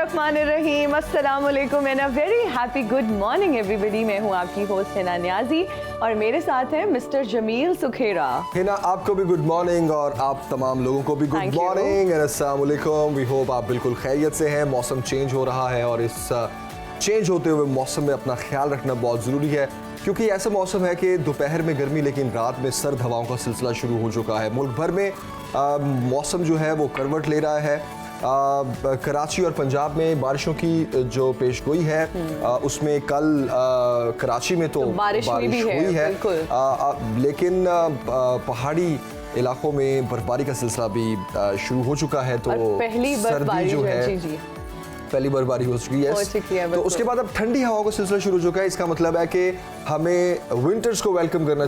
बिस्मिल्लाहिर्रहमानिर्रहीम, अस्सलाम वालेकुम and a very happy good morning everybody. मैं हूँ आपकी होस्ट हिना नियाजी और मेरे साथ है मिस्टर जमील सुखेरा। हिना, आपको भी गुड मॉर्निंग और आप तमाम लोगों को भी गुड मॉर्निंग एंड अस्सलाम वालेकुम। वी होप आप बिल्कुल खैरियत से हैं। मौसम चेंज हो रहा है और इस चेंज होते हुए मौसम में अपना ख्याल रखना बहुत ज़रूरी है, क्योंकि ऐसा मौसम है कि दोपहर में गर्मी लेकिन रात में सर्द हवाओं का सिलसिला शुरू हो चुका है। मुल्क भर में मौसम जो है वो करवट ले रहा है। कराची और पंजाब में बारिशों की जो पेशगोई है उसमें कल कराची में तो बारिश हुई है लेकिन पहाड़ी इलाकों में बर्फबारी का सिलसिला भी शुरू हो चुका है। तो पहली सर्दी जो है पहली बर्फबारी हो चुकी है, तो उसके बाद अब ठंडी हवाओं का सिलसिला शुरू हो चुका है। इसका मतलब है कि हमें विंटर्स को वेलकम करना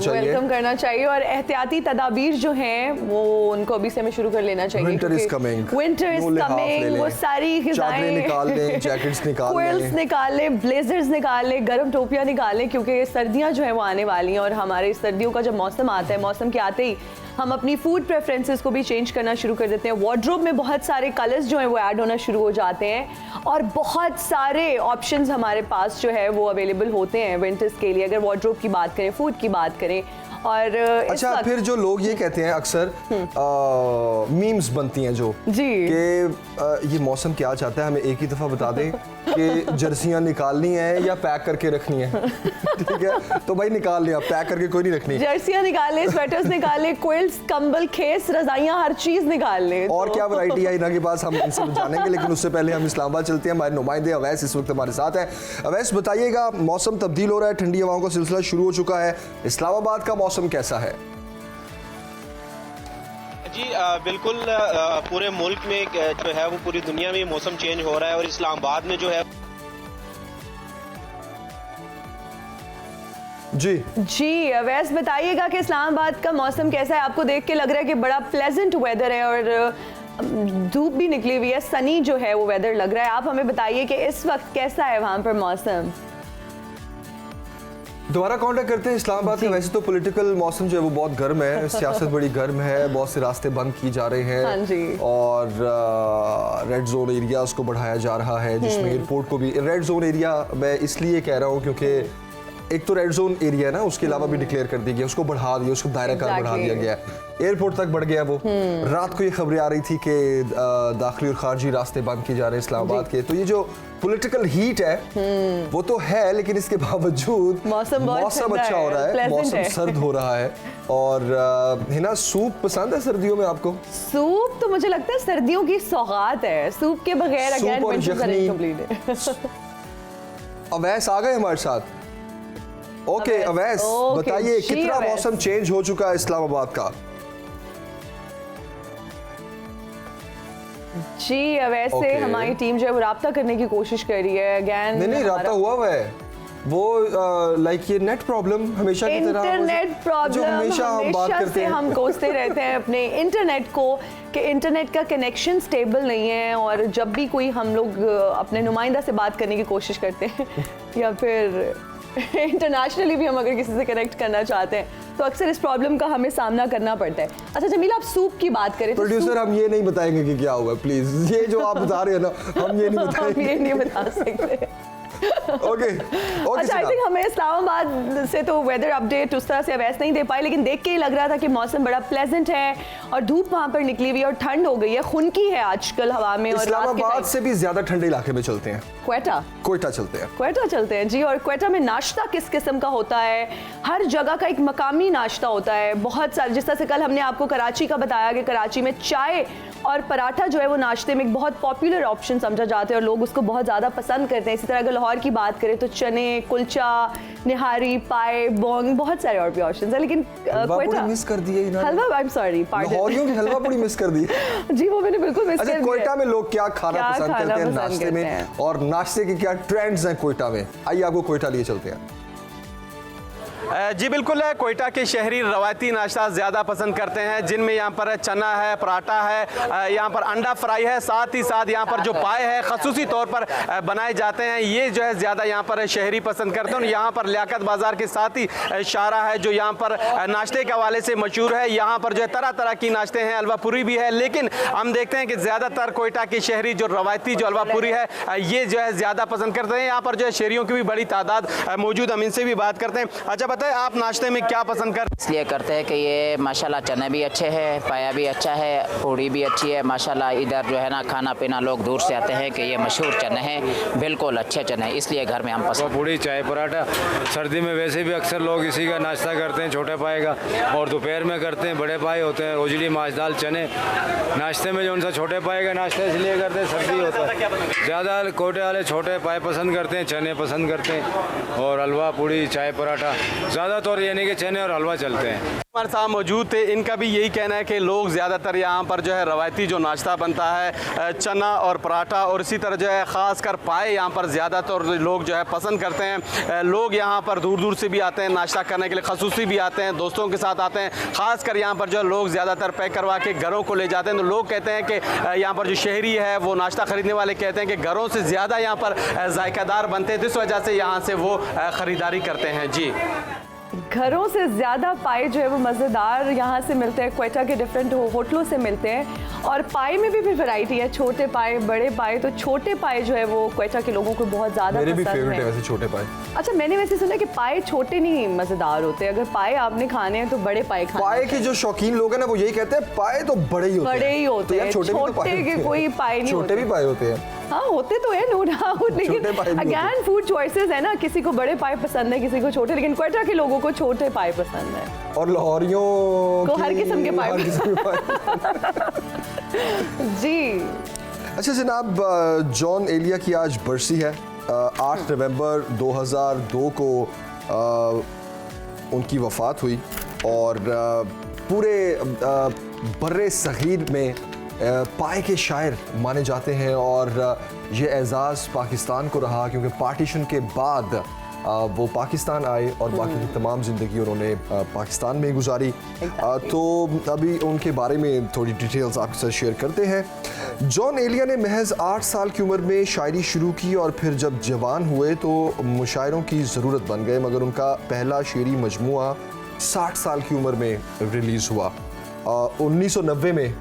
चाहिए और एहतियाती तदाबीर जो हैं वो उनको अभी से हमें शुरू कर लेना चाहिए। विंटर इज कमिंग, वो सारी ग़िज़ाएं निकाल लें, जैकेट्स निकाल लें, ब्लेजर्स निकाल लें, गर्म टोपियां निकाल लें, क्योंकि सर्दियां जो है वो आने वाली हैं। और हमारे सर्दियों का जब मौसम आता है, मौसम के आते ही हम अपनी फूड प्रेफरेंसेस को भी चेंज करना शुरू कर देते हैं। वार्डरोब में बहुत सारे कलर्स जो हैं वो ऐड होना शुरू हो जाते हैं और बहुत सारे ऑप्शंस हमारे पास जो है वो अवेलेबल होते हैं विंटर्स के लिए, अगर वार्डरोब की बात करें, फूड की बात करें। और अच्छा, फिर जो लोग ये कहते हैं अक्सर मीम्स बनती हैं जो जी कि ये मौसम क्या चाहता है, हमें एक ही दफ़ा बता दें कि जर्सियां निकालनी है या पैक करके रखनी है। ठीक है, तो भाई निकाल लिया, पैक करके कोई नहीं रखनी। जर्सियां निकाल ले, स्वेटर्स निकाल ले, क्विल्ट्स, कंबल, खेस, रजाइयां, हर चीज निकाल ले। और क्या वैरायटी है इनके पास, हम इनसे जानेंगे, लेकिन उससे पहले हम इस्लामाबाद चलते हैं। हमारे नुमाइंदे अवैस इस वक्त हमारे साथ है। अवैस, बताइएगा, मौसम तब्दील हो रहा है, ठंडी हवाओं का सिलसिला शुरू हो चुका है, इस्लामाबाद का मौसम कैसा है? जी बिल्कुल, पूरे मुल्क में जो है वो पूरी दुनिया में मौसम चेंज हो रहा है और इस्लामाबाद में जो है जी अवैस, बताइएगा कि इस्लामाबाद का मौसम कैसा है? आपको देख के लग रहा है कि बड़ा प्लेजेंट वेदर है और धूप भी निकली हुई है, सनी जो है वो वेदर लग रहा है। आप हमें बताइए कि इस वक्त कैसा है वहाँ पर मौसम? दोबारा कांटेक्ट करते हैं इस्लामाबाद का। वैसे तो पॉलिटिकल मौसम जो है वो बहुत गर्म है, सियासत बड़ी गर्म है, बहुत से रास्ते बंद की जा रहे हैं। हाँ जी। और रेड जोन एरियाज को बढ़ाया जा रहा है, जिसमें एयरपोर्ट को भी रेड जोन एरिया मैं इसलिए कह रहा हूँ क्योंकि एक तो रेड जोन एरिया है ना, उसके अलावा भी डिक्लेयर कर दी गई, उसको बढ़ा दिया, उसको दायरा कार बढ़ा दिया गया, एयरपोर्ट तक बढ़ गया वो। रात को ये खबरें आ रही थी कि दाखिली और खारजी रास्ते बंद किए जा रहे हैं इस्लामाबाद के। तो ये जो पॉलिटिकल हीट है वो तो है, लेकिन इसके बावजूद मौसम अच्छा हो रहा है, मौसम सर्द हो रहा है। और हिना, सूप पसंद है सर्दियों में आपको? सूप तो मुझे लगता है सर्दियों की सौगात है, सूप के बगैर अवैस आ गए हमारे साथ। ओके अवैस, बताइए कितना मौसम चेंज हो चुका है इस्लामाबाद का? जी अवैस से हमारी टीम जो है वो राब्ता करने की कोशिश कर रही है। अगेन नहीं राब्ता हुआ है वो, लाइक ये नेट प्रॉब्लम हमेशा की तरह, इंटरनेट प्रॉब्लम जो हमेशा हम बात करते हैं, हम कोसते रहते हैं अपने इंटरनेट को कि इंटरनेट का कनेक्शन स्टेबल नहीं है। और जब भी कोई हम लोग अपने नुमाइंदा से बात करने की कोशिश करते हैं या फिर इंटरनेशनली भी हम अगर किसी से कनेक्ट करना चाहते हैं तो अक्सर इस प्रॉब्लम का हमें सामना करना पड़ता है। अच्छा जमील, आप सूप की बात करें। प्रोड्यूसर, हम ये नहीं बताएंगे कि क्या हुआ, प्लीज। ये जो आप बता रहे हैं ना, हम ये नहीं बताएंगे। हम ये नहीं बता सकते। ओके अच्छा, आई थिंक हमें इस्लामाबाद से तो वेदर अपडेट उस तरह से अवैस नहीं दे पाए, लेकिन देख के ही लग रहा था कि मौसम बड़ा प्लेजेंट है और धूप वहाँ पर निकली हुई है और ठंड हो गई है, खुनकी है आजकल हवा में। और इस्लामाबाद से भी ज्यादा ठंडे इलाके में चलते हैं, क्वेटा चलते हैं जी। और क्वेटा में नाश्ता किस किस्म का होता है? हर जगह का एक मकामी नाश्ता होता है, बहुत सारे। जिस तरह से कल हमने आपको कराची का बताया कि कराची में चाय और पराठा जो है वो नाश्ते में एक बहुत पॉपुलर ऑप्शन समझा जाता है और लोग उसको बहुत ज़्यादा पसंद करते हैं। इसी तरह अगर लाहौर की बात करें तो चने, कुलचा, निहारी, पाए, बोंग, बहुत सारे और भी ऑप्शंस हैं। लेकिन क्वेटा मिस कर दिए इन्होंने। हलवा, आई एम सॉरी, लाहौरियों की हलवा पूरी मिस कर दी। जी वो मैंने बिल्कुल मिस कर दिया। क्वेटा में लोग क्या खाना पसंद करते हैं नाश्ते में, और नाश्ते के क्या ट्रेंड्स हैं क्वेटा में? आइए आपको क्वेटा लिए चलते हैं। जी बिल्कुल है, कोयटा के शहरी रवायती नाश्ता ज़्यादा पसंद करते हैं, जिनमें यहाँ पर चना है, पराठा है, यहाँ पर अंडा फ्राई है, साथ ही साथ यहाँ पर जो पाए है खसूसी तौर पर बनाए जाते हैं, ये जो है ज़्यादा यहाँ पर शहरी पसंद करते हैं। यहाँ पर लियाकत बाज़ार के साथ ही शारा है जो यहाँ पर नाश्ते के हवाले से मशहूर है। यहाँ पर जो है तरह तरह की नाश्ते हैं, हलवा पूरी भी है, लेकिन हम देखते हैं कि ज़्यादातर कोयटा के शहरी जो रवायती जो हलवा पूरी है ये जो है ज़्यादा पसंद करते हैं। यहाँ पर जो है शहरियों की भी बड़ी तादाद मौजूद, हम इनसे भी बात करते हैं। अच्छा बताएं, आप नाश्ते में क्या पसंद करते हैं? इसलिए करते हैं कि ये माशाल्लाह चने भी अच्छे हैं, पाया भी अच्छा है, पूड़ी भी अच्छी है माशाल्लाह। इधर जो है ना खाना पीना लोग दूर से आते हैं कि ये मशहूर चने हैं, बिल्कुल अच्छे चने, इसलिए घर में हम पसंद। पूड़ी चाय पराठा सर्दी में वैसे भी अक्सर लोग इसी का नाश्ता करते हैं, छोटे पाए का, और दोपहर में करते हैं बड़े पाए होते हैं, उजली माछ दाल चने। नाश्ते में जो उनसा छोटे पाए का नाश्ता इसलिए करते हैं सर्दी होता है, ज़्यादा कोटे वाले छोटे पाए पसंद करते हैं, चने पसंद करते हैं, और हलवा पूड़ी चाय पराठा ज़्यादातर यानी कि चने और हलवा चलते हैं। हमारे साथ मौजूद थे, इनका भी यही कहना है कि लोग ज़्यादातर यहाँ पर जो है रवायती जो नाश्ता बनता है चना और पराठा और इसी तरह जो है ख़ासकर पाए यहाँ पर ज़्यादातर लोग जो है पसंद करते हैं। लोग यहाँ पर दूर दूर से भी आते हैं नाश्ता करने के लिए, खसूसी भी आते हैं, दोस्तों के साथ आते हैं। ख़ासकर यहाँ पर जो है लोग ज़्यादातर पैक करवा के घरों को ले जाते हैं। तो लोग कहते हैं कि यहाँ पर जो शहरी है वो नाश्ता ख़रीदने वाले कहते हैं कि घरों से ज़्यादा यहाँ पर जायकादार बनते हैं, जिस वजह से यहाँ से वो ख़रीदारी करते हैं। जी, घरों से ज़्यादा पाए जो है वो मज़ेदार यहाँ से मिलते हैं, क्वेटा के डिफरेंट होटलों से मिलते हैं। और पाए में भी फिर वैरायटी है, छोटे पाए, बड़े पाए। तो छोटे पाए जो है वो क्वेटा के लोगों को बहुत ज़्यादा मेरे भी पसंद फेवरेट है है। वैसे छोटे पाए। अच्छा, मैंने वैसे सुना कि पाए छोटे नहीं मज़ेदार होते, अगर पाए आपने खाने हैं तो बड़े पाए खाने। पाए के जो शौकीन लोग हैं ना वो यही कहते हैं पाए तो बड़े ही होते हैं। बड़े ही होते तो यार हैं, छोटे भी तो पाए छोटे होते के हैं। कोई पाए नहीं छोटे होते। भी पाए होते हैं। हाँ होते तो है, नो डाउट, छोटे लेकिन पाए भी होते अगेन फूड चॉइसेस है ना, किसी को बड़े पाए पसंद है, किसी को छोटे, लेकिन क्वेटा के लोगों को छोटे पाए पसंद है। और लाहौरियों को हर किस्म के पाए हर किस्म के पाए। जी। अच्छा जनाब, जॉन एलिया की आज बरसी है। 8 नवंबर 2002 को उनकी वफ़ात हुई और पूरे बर्रे सगीर में पाए के शायर माने जाते हैं। और ये एज़ाज़ पाकिस्तान को रहा क्योंकि पार्टीशन के बाद वो पाकिस्तान आए और बाकी की तमाम ज़िंदगी उन्होंने पाकिस्तान में गुजारी। तो अभी उनके बारे में थोड़ी डिटेल्स आपके साथ शेयर करते हैं। जॉन एलिया ने महज 8 साल की उम्र में शायरी शुरू की और फिर जब जवान हुए तो मुशायरों की ज़रूरत बन गए, मगर उनका पहला शेरी मजमुआ 60 साल की उम्र में रिलीज़ हुआ। 1990 में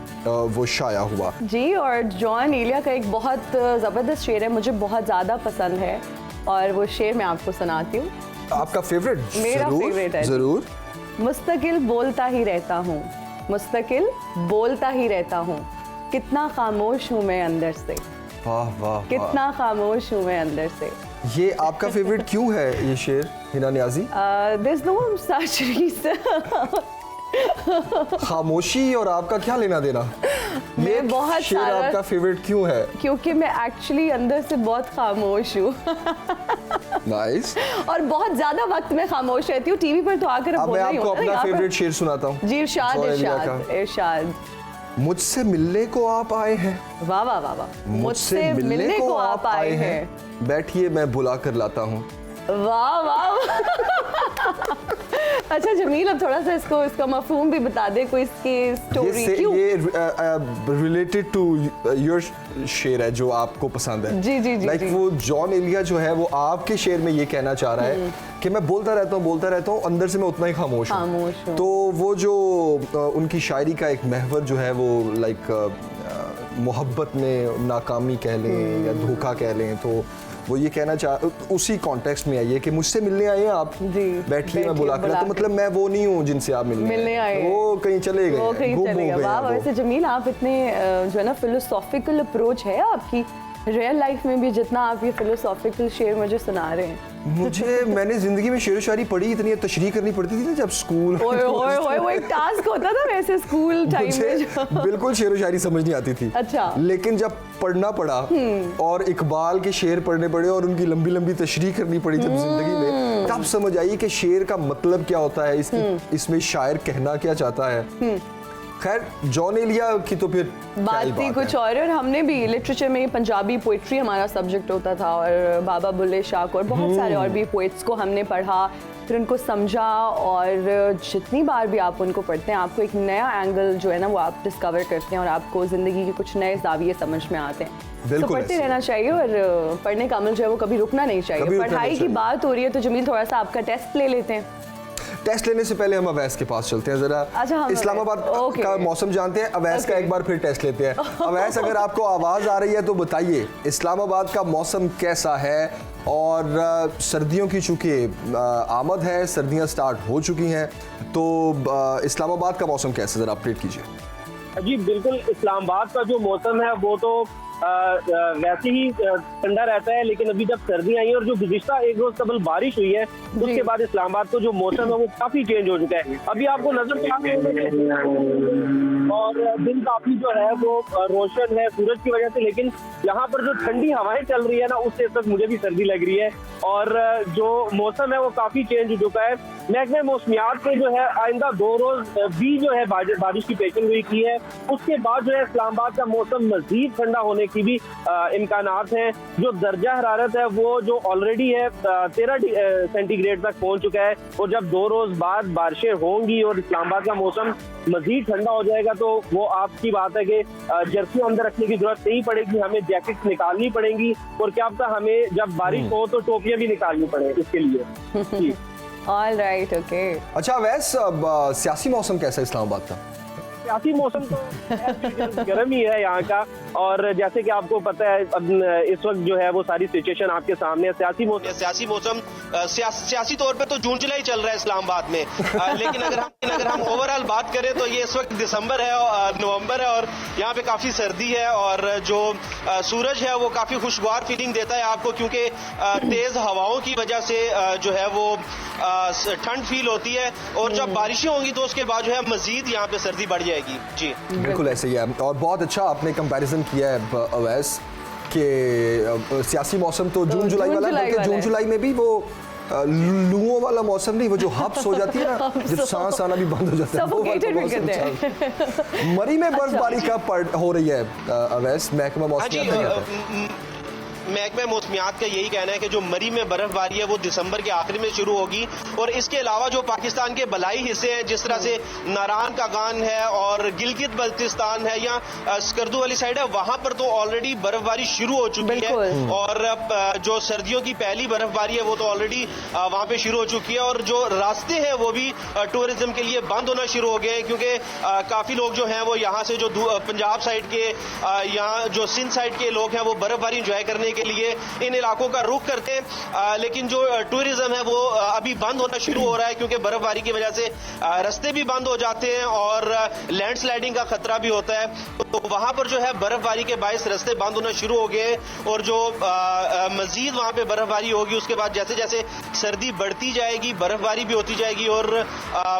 वो शाया हुआ। जी, और जॉन एलिया का एक बहुत ज़बरदस्त शेर है, मुझे बहुत ज़्यादा पसंद है और वो शेर मैं आपको सुनाती हूँ। आपका फेवरेट? मेरा फेवरेट है। ज़रूर। मुस्तकिल बोलता ही रहता हूँ, मुस्तकिल बोलता ही रहता हूँ, कितना खामोश हूँ मैं अंदर से, वाह वाह, कितना खामोश हूँ मैं अंदर से। ये आपका फेवरेट क्यों है ये शेर Hina Niazi? There's no such reason। खामोशी और आपका क्या लेना देना? ये बहुत शेर सारा- आपका फेवरेट क्यों है? क्योंकि मैं एक्चुअली अंदर से बहुत खामोश हूँ। नाइस। और बहुत ज्यादा वक्त मैं खामोश रहती हूँ, टीवी पर तो आकर अब मैं बोलना ही आपको होता है अपना यहाँ पर। फेवरेट शेर सुनाता हूँ। जी, इरशाद जॉन एलिया इरशाद का। इरशाद। मुझसे मिलने को आप आए हैं, वाह वाह वाह वाह। मुझसे मिलने को आप आए हैं, बैठिए मैं बुला कर लाता हूँ। वाह वाह। अच्छा जमील, अब थोड़ा सा इसका मफहूम भी बता दे, कोई इसकी स्टोरी क्यों? ये रिलेटेड टू योर शेर है जो आपको पसंद है। जी जी जी लाइक जी। वो जॉन एलिया जो है वो आपके शेर में ये कहना चाह रहा है कि मैं बोलता रहता हूँ अंदर से मैं उतना ही खामोश हूँ। तो वो जो उनकी शायरी का एक महवर जो है वो लाइक मोहब्बत में नाकामी कह लें या धोखा कह लें, तो वो ये कहना चाह उसी कॉन्टेक्स्ट में आई है कि मुझसे मिलने आए हैं आप, बैठिए मैं बुला कर, तो मतलब मैं वो नहीं हूँ जिनसे आप मिलने आए, वो कहीं चले गए, वो कहीं गुम चले हो गए। गए वाह, वो। वैसे जमील आप इतने जो है ना फिलोसॉफिकल अप्रोच है आपकी, रियल लाइफ में भी जितना आप ये फिलोसॉफिकल शेर मुझे सुना रहे हैं। मैंने जिंदगी में शेर शायरी पढ़ी, इतनी तशरीह करनी पड़ती थी ना जब स्कूल। ओए ओए ओए, वो एक टास्क होता था वैसे स्कूल टाइम में जो। बिल्कुल शेर शायरी समझ नहीं आती थी। अच्छा। लेकिन जब पढ़ना पड़ा और इकबाल के शेर पढ़ने पड़े और उनकी लंबी लंबी तशरीह करनी पड़ी जब जिंदगी में, तब समझ आई कि शेर का मतलब क्या होता है, इसमें शायर कहना क्या चाहता है। खैर जॉन एलिया की तो फिर बात ही कुछ और है। और हमने भी लिटरेचर में पंजाबी पोइट्री हमारा सब्जेक्ट होता था और बाबा बुल्ले शाह और बहुत सारे और भी पोइट्स को हमने पढ़ा, फिर उनको समझा, और जितनी बार भी आप उनको पढ़ते हैं आपको एक नया एंगल जो है ना वो आप डिस्कवर करते हैं और आपको ज़िंदगी के कुछ नए ज़ाविये समझ में आते हैं। तो पढ़ते रहना चाहिए और पढ़ने का अमल जो है वो कभी रुकना नहीं चाहिए। पढ़ाई की बात हो रही है तो जमील थोड़ा सा आपका टेस्ट ले लेते हैं। टेस्ट लेने से पहले हम अवैस के पास चलते हैं जरा। अच्छा, इस्लामाबाद का मौसम जानते हैं, अवैस का एक बार फिर टेस्ट लेते हैं। अवैस, अगर आपको आवाज आ रही है तो बताइए इस्लामाबाद का मौसम कैसा है, और सर्दियों की चूंकि आमद है, सर्दियां स्टार्ट हो चुकी हैं, तो इस्लामाबाद का मौसम कैसा, जरा अपडेट कीजिए। जी बिल्कुल, इस्लामाबाद का जो मौसम है वो तो वैसे ही ठंडा रहता है, लेकिन अभी जब सर्दी आई है और जो गुज़िश्ता एक रोज कबल बारिश हुई है उसके बाद इस्लामाबाद का जो मौसम है वो काफी चेंज हो चुका है। अभी आपको नजर और दिन काफी जो है वो रोशन है सूरज की वजह से, लेकिन यहाँ पर जो ठंडी हवाएं चल रही है ना उससे तक मुझे भी सर्दी लग रही है और जो मौसम है वो काफी चेंज हो चुका है। महकमे मौसमियात ने जो है आइंदा 2 रोज भी जो है बारिश की पेशन गोई की है। उसके बाद जो है इस्लामाबाद का मौसम मजीद ठंडा होने की भी इम्कानात हैं। जो दर्जा हरारत है वो जो ऑलरेडी है 13 सेंटीग्रेड तक पहुंच चुका है, और जब 2 रोज बाद बारिशें होंगी और इस्लामाबाद का मौसम मजीद ठंडा हो जाएगा तो वो आपकी बात है कि जर्सी अंदर रखने की जरूरत नहीं पड़ेगी, हमें जैकेट निकालनी पड़ेंगी, और क्या पता हमें जब बारिश हो तो टोपियां भी निकालनी पड़े इसके लिए। All right, okay. अच्छा वैसे सियासी मौसम कैसा है इस्लामाबाद का? सियासी मौसम तो गर्म ही है यहाँ का, और जैसे कि आपको पता है अब इस वक्त जो है वो सारी सिचुएशन आपके सामने है। सियासी मौसम सियासी तौर पे तो जून जुलाई चल रहा है इस्लामाबाद में, लेकिन अगर हम ओवरऑल बात करें तो ये इस वक्त दिसंबर है और नवंबर है और यहाँ पे काफी सर्दी है, और जो सूरज है वो काफी खुशगवार फीलिंग देता है आपको, क्योंकि तेज हवाओं की वजह से जो है वो ठंड फील होती है, और जब बारिशें होंगी तो उसके बाद जो है मजीद यहाँ पे सर्दी बढ़ जाएगी। जी बिल्कुल ऐसे ही है, और बहुत अच्छा आपने कंपैरिजन किया है अवैस कि सियासी मौसम तो जून जुलाई वाला है, बल्कि जून जुलाई में भी वो लुओं वाला मौसम नहीं, वो जो हब्स हो जाती है ना, जब सांस आना भी बंद हो जाता है, वो मरी में बर्फबारी कब हो रही है अवैस? महकमा मौसम महकमे मौसमियात का यही कहना है कि जो मरी में बर्फबारी है वो दिसंबर के आखिर में शुरू होगी, और इसके अलावा जो पाकिस्तान के बलाई हिस्से हैं जिस तरह से नारान का गान है और गिलगित बल्तिस्तान है या स्कर्दू वाली साइड है, वहां पर तो ऑलरेडी बर्फबारी शुरू हो चुकी है, और जो सर्दियों की पहली बर्फबारी है वो तो ऑलरेडी वहां पे शुरू हो चुकी है, और जो रास्ते हैं वो भी टूरिज्म के लिए बंद होना शुरू हो गए, क्योंकि काफी लोग जो हैं वो यहाँ से जो पंजाब साइड के यहाँ जो सिंध साइड के लोग हैं वो बर्फबारी इंजॉय करने के लिए इन इलाकों का रुख करते हैं, लेकिन जो टूरिज्म है वो अभी बंद होना शुरू हो रहा है, क्योंकि बर्फबारी की वजह से रास्ते भी बंद हो जाते हैं और लैंडस्लाइडिंग का खतरा भी होता है, तो वहां पर जो है बर्फबारी के बायस रास्ते बंद होना शुरू हो गए, और जो मजीद वहां पे बर्फबारी होगी उसके बाद जैसे जैसे सर्दी बढ़ती जाएगी बर्फबारी भी होती जाएगी, और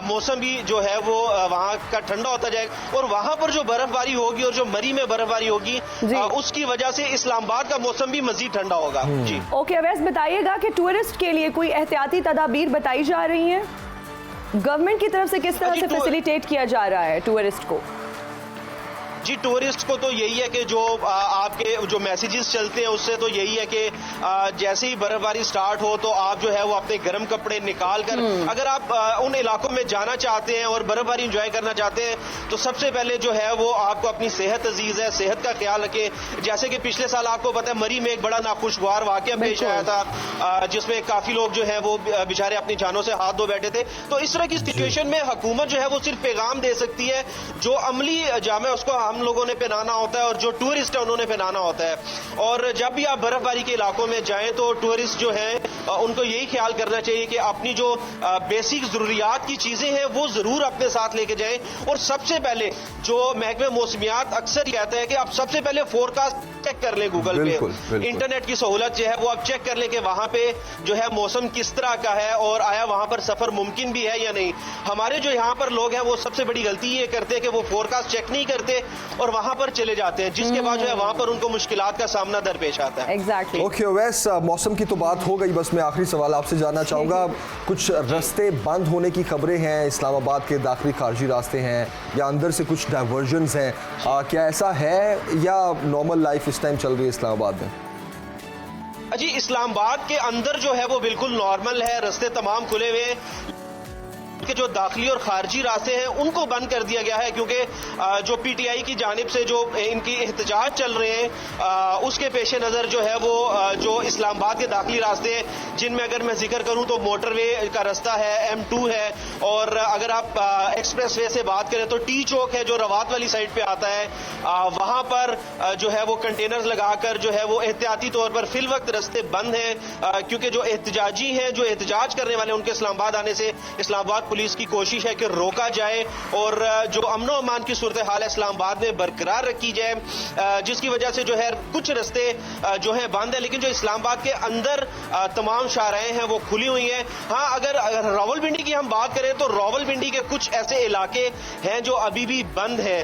मौसम भी जो है वो वहां का ठंडा होता जाएगा, और वहां पर जो बर्फबारी होगी और जो मरी में बर्फबारी होगी उसकी वजह से इस्लामाबाद का मौसम भी मजीद ठंडा होगा। जी ओके अवैस, बताइएगा कि टूरिस्ट के लिए कोई एहतियाती तदाबीर बताई जा रही हैं गवर्नमेंट की तरफ से, किस तरह से फैसिलिटेट किया जा रहा है टूरिस्ट को? जी टूरिस्ट को तो यही है कि जो आपके जो मैसेजेस चलते हैं उससे तो यही है कि जैसे ही बर्फबारी स्टार्ट हो तो आप जो है वो अपने गर्म कपड़े निकाल कर अगर आप उन इलाकों में जाना चाहते हैं और बर्फबारी एंजॉय करना चाहते हैं तो सबसे पहले जो है वो आपको अपनी सेहत अजीज है, सेहत का ख्याल रखें। जैसे कि पिछले साल आपको पता है मरी में एक बड़ा नाखुशगवार वाकया पेश आया था जिसमें काफी लोग जो है वो बेचारे अपनी जानों से हाथ धो बैठे थे। तो इस तरह की सिचुएशन में हुकूमत जो है वो सिर्फ पैगाम दे सकती है, जो अमली जामा है उसको हम लोगों ने पहनाना होता है और जो टूरिस्ट है उन्होंने पहनाना होता है। और जब भी आप बर्फबारी के इलाकों में जाएं तो टूरिस्ट जो है उनको यही ख्याल करना चाहिए कि अपनी जो बेसिक जरूरियात की चीजें हैं वो जरूर अपने साथ लेके जाएं। और सबसे पहले जो महकमे मौसमियात अक्सर कहते हैं कि आप सबसे पहले फोरकास्ट चेक कर लें गूगल पे, इंटरनेट की सहूलत जो है वो आप चेक कर लें कि वहां पे जो है मौसम किस तरह का है और आया वहां पर सफर मुमकिन भी है या नहीं। हमारे जो यहाँ पर लोग हैं वो सबसे बड़ी गलती ये करते हैं कि वो फोरकास्ट चेक नहीं करते और वहां पर चले जाते हैं, जिसके बाद जो है वहां पर उनको मुश्किलात का सामना दरपेश आता है। एग्जैक्टली। ओके वैस, मौसम की तो बात हो गई, बस मैं आखिरी सवाल आपसे जानना चाहूँगा, कुछ रास्ते बंद होने की खबरें हैं, इस्लामाबाद के दाखिली खारजी रास्ते हैं या अंदर से कुछ डाइवर्जन्स हैं, क्या ऐसा है या नॉर्मल लाइफ इस टाइम चल रही है इस्लामाबाद में? जी, इस्लामाबाद के अंदर जो है वो बिल्कुल नॉर्मल है, रास्ते तमाम खुले हुए हैं, के जो दाखिली और खारजी रास्ते हैं उनको बंद कर दिया गया है, क्योंकि जो पीटीआई की जानिब से जो इनकी एहतजाज चल रहे हैं उसके पेश नज़र जो है वो जो इस्लामाबाद के दाखिली रास्ते हैं, जिनमें अगर मैं जिक्र करूं तो मोटरवे का रास्ता है, M2 है, और अगर आप एक्सप्रेस वे से बात करें तो टी चौक है जो रवात वाली साइड पे आता है, वहां पर जो है वो कंटेनर्स लगाकर जो है वो एहतियाती तौर पर फिल वक्त रास्ते बंद हैं, क्योंकि जो एहतजाजी हैं, जो एहतजाज करने वाले उनके इस्लामाबाद आने से इस्लामाबाद पुलिस की कोशिश है कि रोका जाए और जो अमन और अमान की सूरत हाल है इस्लामाबाद में बरकरार रखी जाए, जिसकी वजह से जो है कुछ रास्ते जो है बंद है, लेकिन जो इस्लामाबाद के अंदर तमाम शाहराएं हैं वो खुली हुई हैं। हाँ, अगर रावलपिंडी की हम बात करें तो रावलपिंडी के कुछ ऐसे इलाके हैं जो अभी भी बंद है,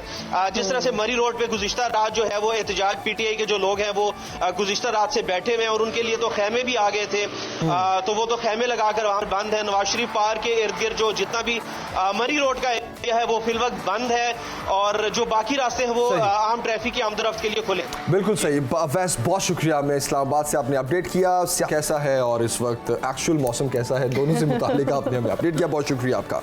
जिस तरह से मरी रोड पे गुज़िश्ता रात जो है वो एहतजाज पीटीआई के जो लोग हैं वो गुज़िश्ता रात से बैठे हुए हैं और उनके लिए तो खैमे भी आ गए थे, तो वो तो खैमे लगाकर वहां बंद है। नवाज शरीफ पार्क के इर्द गिर्द जो जितना भी मरी रोड का एरिया है वो फिलवक्त बंद है और जो बाकी रास्ते हैं वो आम ट्रैफिक की आमदरफ्त के लिए खुले। बिल्कुल सही वैस, बहुत शुक्रिया, मैं इस्लामाबाद से आपने अपडेट किया कैसा है और इस वक्त एक्चुअल मौसम कैसा है, दोनों से मुतालिक आपने हमें अपडेट किया, बहुत शुक्रिया आपका।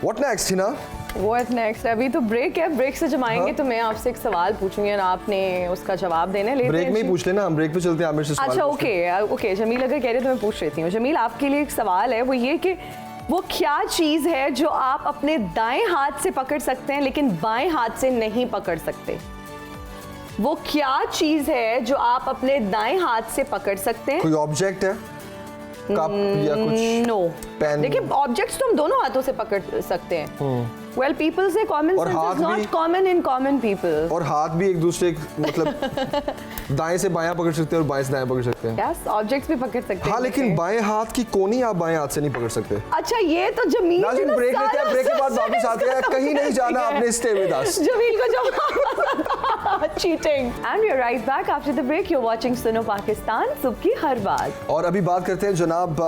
What next Hina? What next? अभी तो ब्रेक है, ब्रेक से जब आएंगे तो मैं आपसे एक सवाल पूछूंगी और आपने उसका जवाब देना है। ब्रेक में ही पूछ लेना, हम ब्रेक पे चलते हैं, आमिर से सवाल अच्छा ओके, जमील अगर कह रहे तो मैं पूछ लेती हूँ। जमील, आपके लिए एक सवाल है, वो ये कि वो क्या चीज़ है जो आप अपने दाएं हाथ से पकड़ सकते हैं लेकिन बाएं हाथ से नहीं पकड़ सकते? वो क्या चीज़ है जो आप अपने दाएं हाथ से पकड़ सकते हैं? कोई ऑब्जेक्ट है, कप या कुछ? No, pen? देखिए ऑब्जेक्ट्स तो हम दोनों हाथों से पकड़ सकते हैं। Well, people say common और sense हाथ is not भी- common in common people. और हाथ भी एक दूसरे मतलब दाएं से बायां पकड़ सकते हैं और बाएं से दाएं पकड़ सकते हैं। Yes, objects भी पकड़ सकते हैं। हाँ, लेकिन बाएं हाथ की कोनी आप बाएं हाथ से नहीं पकड़ सकते। अच्छा, ये तो जमील नाज़रीन, ब्रेक लेते हैं, ब्रेक के बाद वापस आते हैं, कहीं नहीं जाना, आपने स्टे विद अस। जमील को जवाब cheating. And we are right back after the break. You're watching सुनो पाकिस्तान, सुबह की हर बात। और अभी बात करते हैं जनाब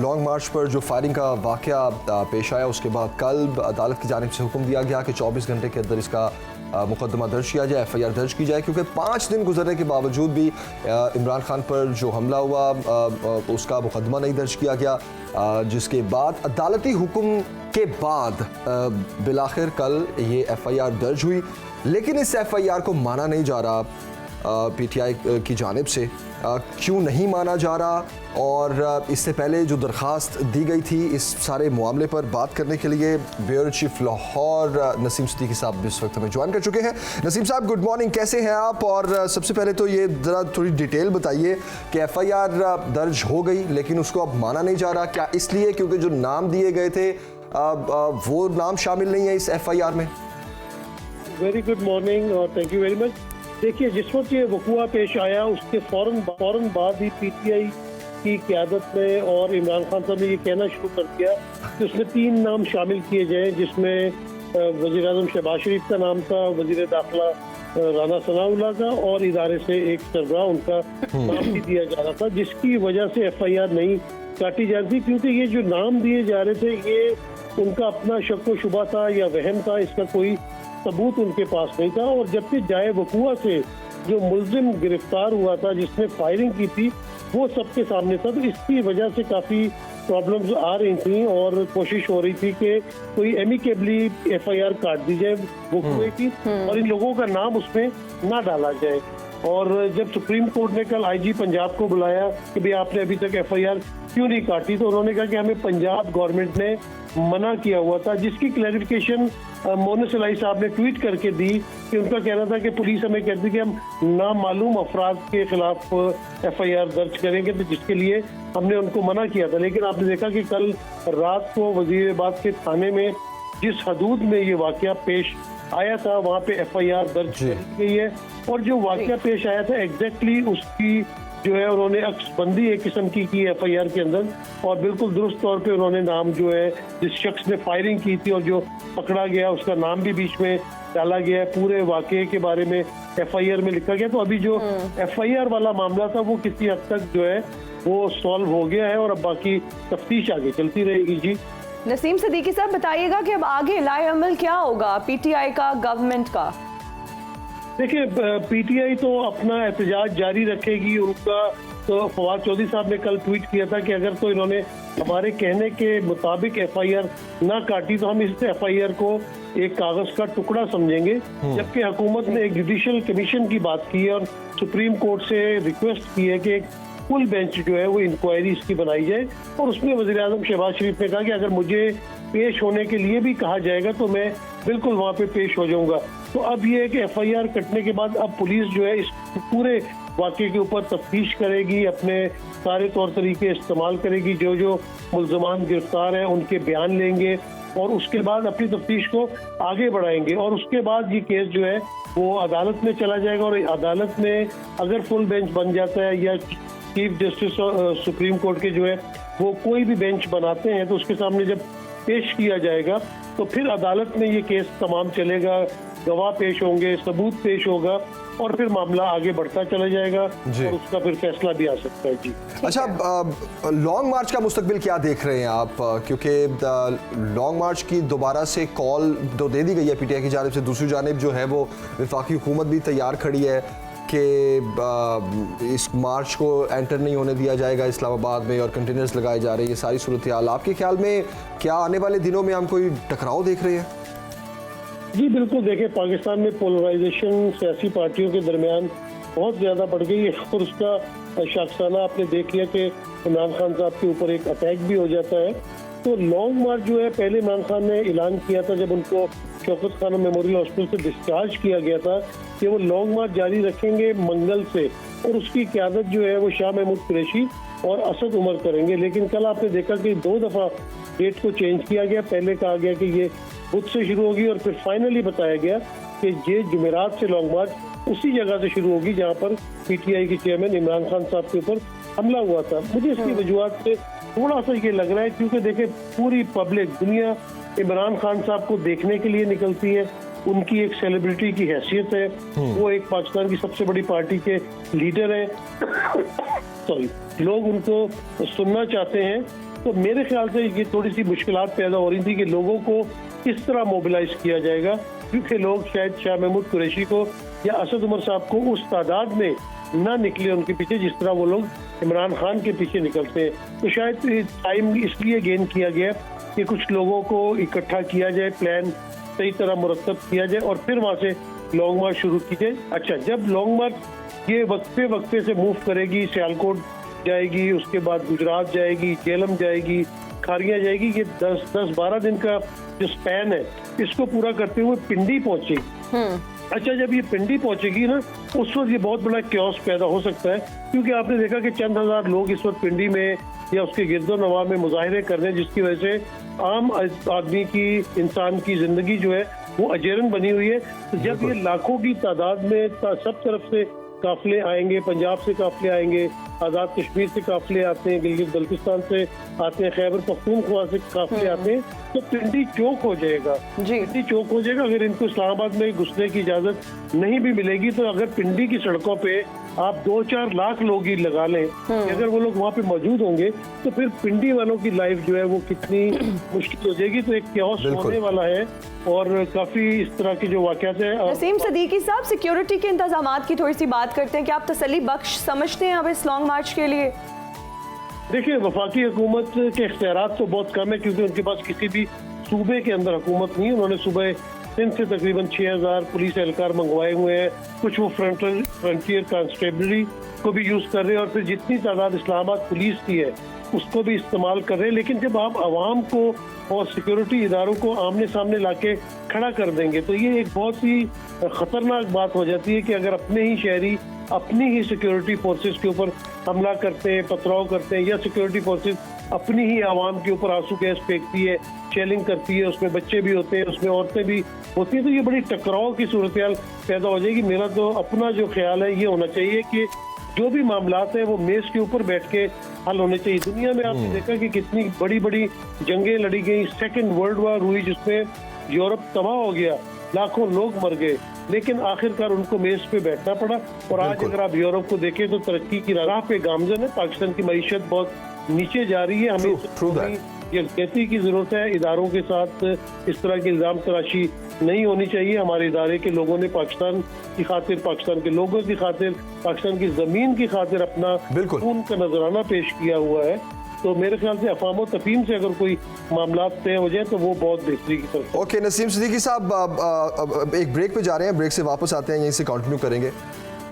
लॉन्ग मार्च पर जो फायरिंग का वाकया पेश आया, उसके बाद कल अदालत की जानिब से हुक्म दिया गया कि 24 घंटे के अंदर इसका मुकदमा दर्ज किया जाए, FIR दर्ज की जाए, क्योंकि 5 दिन गुजरने के बावजूद भी इमरान खान पर जो हमला हुआ उसका मुकदमा नहीं दर्ज किया गया, जिसके बाद अदालती हुक्म के बाद बिलाखिर कल ये FIR दर्ज हुई, लेकिन इस FIR को माना नहीं जा रहा PTI की जानिब से। क्यों नहीं माना जा रहा, और इससे पहले जो दरख्वास्त दी गई थी, इस सारे मामले पर बात करने के लिए ब्यूरो चीफ लाहौर नसीम सिद्दीकी साहब इस वक्त हमें ज्वाइन कर चुके हैं। नसीम साहब, गुड मॉर्निंग, कैसे हैं आप? और सबसे पहले तो ये ज़रा थोड़ी डिटेल बताइए कि FIR दर्ज हो गई लेकिन उसको अब माना नहीं जा रहा, क्या इसलिए क्योंकि जो नाम दिए गए थे वो नाम शामिल नहीं है इस FIR में? वेरी गुड मॉर्निंग और थैंक यू वेरी मच। देखिए, जिस वक्त ये वक़ुआ पेश आया उसके फौरन बाद ही PTI की क़यादत में और इमरान खान साहब ने ये कहना शुरू कर दिया कि उसमें 3 नाम शामिल किए जाएं, जिसमें वज़ीर आज़म शहबाज शरीफ का नाम था, वज़ीर दाखिला राना सनाउल्लाह का, और इदारे से एक सरबराह उनका नाम भी दिया जा रहा था, जिसकी वजह से FIR नहीं काटी जा रही थी, क्योंकि ये जो नाम दिए जा रहे थे ये उनका अपना शक व शुबा था या वहम था, इसका कोई सबूत उनके पास नहीं था। और जबकि जाए वक़ुआ से जो मुल्जिम गिरफ्तार हुआ था जिसने फायरिंग की थी वो सबके सामने था, तो इसकी वजह से काफ़ी प्रॉब्लम्स आ रही थी और कोशिश हो रही थी कि कोई एमिकेबली FIR काट दी जाए वक़ुए की और इन लोगों का नाम उसमें ना डाला जाए। और जब सुप्रीम कोर्ट ने कल IG पंजाब को बुलाया कि भाई आपने अभी तक FIR क्यों नहीं काटी, तो उन्होंने कहा कि हमें पंजाब गवर्नमेंट ने मना किया हुआ था, जिसकी क्लैरिफिकेशन मोनस अलाई साहब ने ट्वीट करके दी कि उनका कहना था कि पुलिस हमें कहती कि हम नामालूम अफराद के खिलाफ FIR दर्ज करेंगे, तो जिसके लिए हमने उनको मना किया था। लेकिन आपने देखा कि कल रात को वजीराबाद के थाने में जिस हदूद में ये वाकया पेश आया था वहाँ पे FIR दर्ज की गई है, और जो वाकया पेश आया था एग्जैक्टली उसकी जो है उन्होंने अक्सबंदी एक किस्म की FIR के अंदर, और बिल्कुल दुरुस्त तौर पे उन्होंने नाम जो है जिस शख्स ने फायरिंग की थी और जो पकड़ा गया उसका नाम भी बीच में डाला गया है। पूरे वाकये के बारे में FIR में लिखा गया। तो अभी जो FIR वाला मामला था वो किसी हद तक जो है वो सॉल्व हो गया है और अब बाकी तफ्तीश आगे चलती रहेगी। जी नसीम सिद्दीकी साहब, बताइएगा कि अब आगे लाए अमल क्या होगा PTI का, गवर्नमेंट का? देखिए, PTI तो अपना एहतजाज जारी रखेगी। उनका तो फवाद चौधरी साहब ने कल ट्वीट किया था कि अगर तो इन्होंने हमारे कहने के मुताबिक FIR ना काटी तो हम इस FIR को एक कागज का टुकड़ा समझेंगे। जबकि हुकूमत ने एक जुडिशल कमीशन की बात की है और सुप्रीम कोर्ट से रिक्वेस्ट की है कि एक फुल बेंच जो है वो इंक्वायरी इसकी बनाई जाए। और उसमें वज़ीर-ए-आज़म शहबाज शरीफ ने कहा कि अगर मुझे पेश होने के लिए भी कहा जाएगा तो मैं बिल्कुल वहाँ पे पेश हो जाऊंगा। तो अब ये है कि FIR कटने के बाद अब पुलिस जो है इस पूरे वाक़े के ऊपर तफ्तीश करेगी, अपने सारे तौर तरीके इस्तेमाल करेगी, जो मुल्ज़मान गिरफ्तार हैं उनके बयान लेंगे और उसके बाद अपनी तफ्तीश को आगे बढ़ाएंगे। और उसके बाद ये केस जो है वो अदालत में चला जाएगा और अदालत में अगर फुल बेंच बन जाता है या चीफ जस्टिस सुप्रीम कोर्ट के जो है वो कोई भी बेंच बनाते हैं तो उसके सामने जब पेश किया जाएगा तो फिर अदालत में ये केस तमाम चलेगा, गवाह पेश होंगे, सबूत पेश होगा और फिर मामला आगे बढ़ता चला जाएगा और उसका फिर फैसला भी आ सकता है। जी अच्छा, लॉन्ग मार्च का मुस्तकबिल क्या देख रहे हैं आप? क्योंकि लॉन्ग मार्च की दोबारा से कॉल तो दे दी गई है PTI की जानिब से, दूसरी जानिब जो है वो वफाकी हुकूमत भी तैयार खड़ी है कि इस मार्च को एंटर नहीं होने दिया जाएगा इस्लामाबाद में और कंटेनर्स लगाए जा रहे हैं। ये सारी सूरत हाल आपके ख्याल में क्या आने वाले दिनों में हम कोई टकराव देख रहे हैं? जी बिल्कुल, देखें पाकिस्तान में पोलराइजेशन सियासी पार्टियों के दरमियान बहुत ज़्यादा बढ़ गई है और उसका शाखसाना आपने देख लिया कि इमरान खान साहब के ऊपर एक अटैक भी हो जाता है। तो लॉन्ग मार्च जो है पहले इमरान खान ने ऐलान किया था जब उनको शौकत खान मेमोरियल हॉस्पिटल से डिस्चार्ज किया गया था कि वो लॉन्ग मार्च जारी रखेंगे मंगल से और उसकी क़यादत जो है वो शाह महमूद कुरैशी और असद उमर करेंगे। लेकिन कल आपने देखा कि 2 दफ़ा डेट को चेंज किया गया। पहले कहा गया कि ये बुध से शुरू होगी और फिर फाइनली बताया गया कि ये जुमेरात से लॉन्ग मार्च उसी जगह से शुरू होगी जहाँ पर PTI के चेयरमैन इमरान खान साहब के ऊपर हमला हुआ था। मुझे इसकी वजूहत से थोड़ा सा ये लग रहा है क्योंकि देखें पूरी पब्लिक दुनिया इमरान खान साहब को देखने के लिए निकलती है, उनकी एक सेलिब्रिटी की हैसियत है, वो एक पाकिस्तान की सबसे बड़ी पार्टी के लीडर हैं सॉरी, लोग उनको सुनना चाहते हैं। तो मेरे ख्याल से ये थोड़ी सी मुश्किलात पैदा हो रही थी कि लोगों को किस तरह मोबिलाइज किया जाएगा, क्योंकि लोग शायद शाह महमूद कुरैशी को या असद उमर साहब को उस तादाद में ना निकले उनके पीछे जिस तरह वो लोग इमरान खान के पीछे निकलते हैं। तो शायद टाइम इसलिए गेन किया गया कि कुछ लोगों को इकट्ठा किया जाए, प्लान सही तरह मुरतब किया जाए और फिर वहाँ से लॉन्ग मार्च शुरू की जाए। अच्छा, जब लॉन्ग मार्च ये वक्फे से मूव करेगी, सियालकोट जाएगी, उसके बाद गुजरात जाएगी, जेलम जाएगी, खारियाँ जाएगी, ये 10-12 दिन का जो स्पैन है इसको पूरा करते हुए पिंडी पहुंचेगी। अच्छा, जब ये पिंडी पहुंचेगी ना उस वक्त ये बहुत बड़ा क्योस पैदा हो सकता है क्योंकि आपने देखा कि चंद हजार लोग इस वक्त पिंडी में या उसके गिरदो नवा में मुजाहिरे कर रहे हैं जिसकी वजह से आम आदमी की, इंसान की जिंदगी जो है वो अजेरन बनी हुई है। तो जब ये लाखों की तादाद में सब तरफ से काफिले आएंगे, पंजाब से काफिले आएंगे, आज़ाद कश्मीर से काफिले आते हैं, गिलगित बल्तिस्तान से आते हैं, खैबर पख्तूनख्वा से काफिले आते हैं, तो पिंडी चौक हो जाएगा। पिंडी चौक हो जाएगा। अगर इनको इस्लामाबाद में घुसने की इजाजत नहीं भी मिलेगी तो अगर पिंडी की सड़कों पे आप 2-4 लाख लोग ही लगा लें, अगर वो लोग वहाँ पे मौजूद होंगे तो फिर पिंडी वालों की लाइफ जो है वो कितनी मुश्किल हो जाएगी। तो एक क्योस होने वाला है और काफी इस तरह के जो वाक़यात है। नसीम सिद्दीकी साहब, सिक्योरिटी के इंतजामात की थोड़ी सी बात करते हैं कि आप तसल्ली बख्श समझते हैं अब इस लॉन्ग मार्च के लिए? देखिए, वफाकी हुकूमत के इख्तियारात तो बहुत कम है क्योंकि उनके पास किसी भी सूबे के अंदर हुकूमत नहीं है। उन्होंने सुबह सिंध से तकरीबन 6000 पुलिस एहलकार मंगवाए हुए हैं, कुछ वो फ्रंटियर कांस्टेबलरी को भी यूज कर रहे हैं और फिर जितनी तादाद इस्लामाबाद पुलिस की है उसको भी इस्तेमाल कर रहे हैं। लेकिन जब आप आवाम को और सिक्योरिटी इदारों को आमने सामने लाके खड़ा कर देंगे तो ये एक बहुत ही खतरनाक बात हो जाती है कि अगर अपने ही शहरी अपनी ही सिक्योरिटी फोर्सेस के ऊपर हमला करते हैं, पथराव करते हैं, या सिक्योरिटी फोर्सेस अपनी ही आवाम के ऊपर आंसू गैस फेंकती है, शेलिंग करती है, उसमें बच्चे भी होते हैं, उसमें औरतें भी होती हैं, तो ये बड़ी टकराव की सूरत पैदा हो जाएगी। मेरा तो अपना जो ख्याल है ये होना चाहिए कि जो भी मामलात है वो मेज के ऊपर बैठ के हल होने चाहिए। दुनिया में आपने देखा कि कितनी बड़ी बड़ी जंगें लड़ी गई, सेकेंड वर्ल्ड वॉर हुई जिसमें यूरोप तबाह हो गया, लाखों लोग मर गए, लेकिन आखिरकार उनको मेज पे बैठना पड़ा। और आज अगर आप यूरोप को देखें तो तरक्की की राह पे गामजन है। पाकिस्तान की मईशत बहुत नीचे जा रही है। हमें यकजहती की जरूरत है। इदारों के साथ इस तरह की इल्जाम तराशी नहीं होनी चाहिए। हमारे इदारे के लोगों ने पाकिस्तान की खातिर, पाकिस्तान के लोगों की खातिर, पाकिस्तान की जमीन की खातिर अपना खून का नजराना पेश किया हुआ है। तो मेरे ख्याल से अफाम और तफहीम से अगर कोई मामला तय हो जाए तो वो बहुत बेहतरी की तरफ। ओके नसीम सिद्दीकी साहब, एक ब्रेक पे जा रहे हैं, ब्रेक से वापस आते हैं, यहीं से कंटिन्यू करेंगे,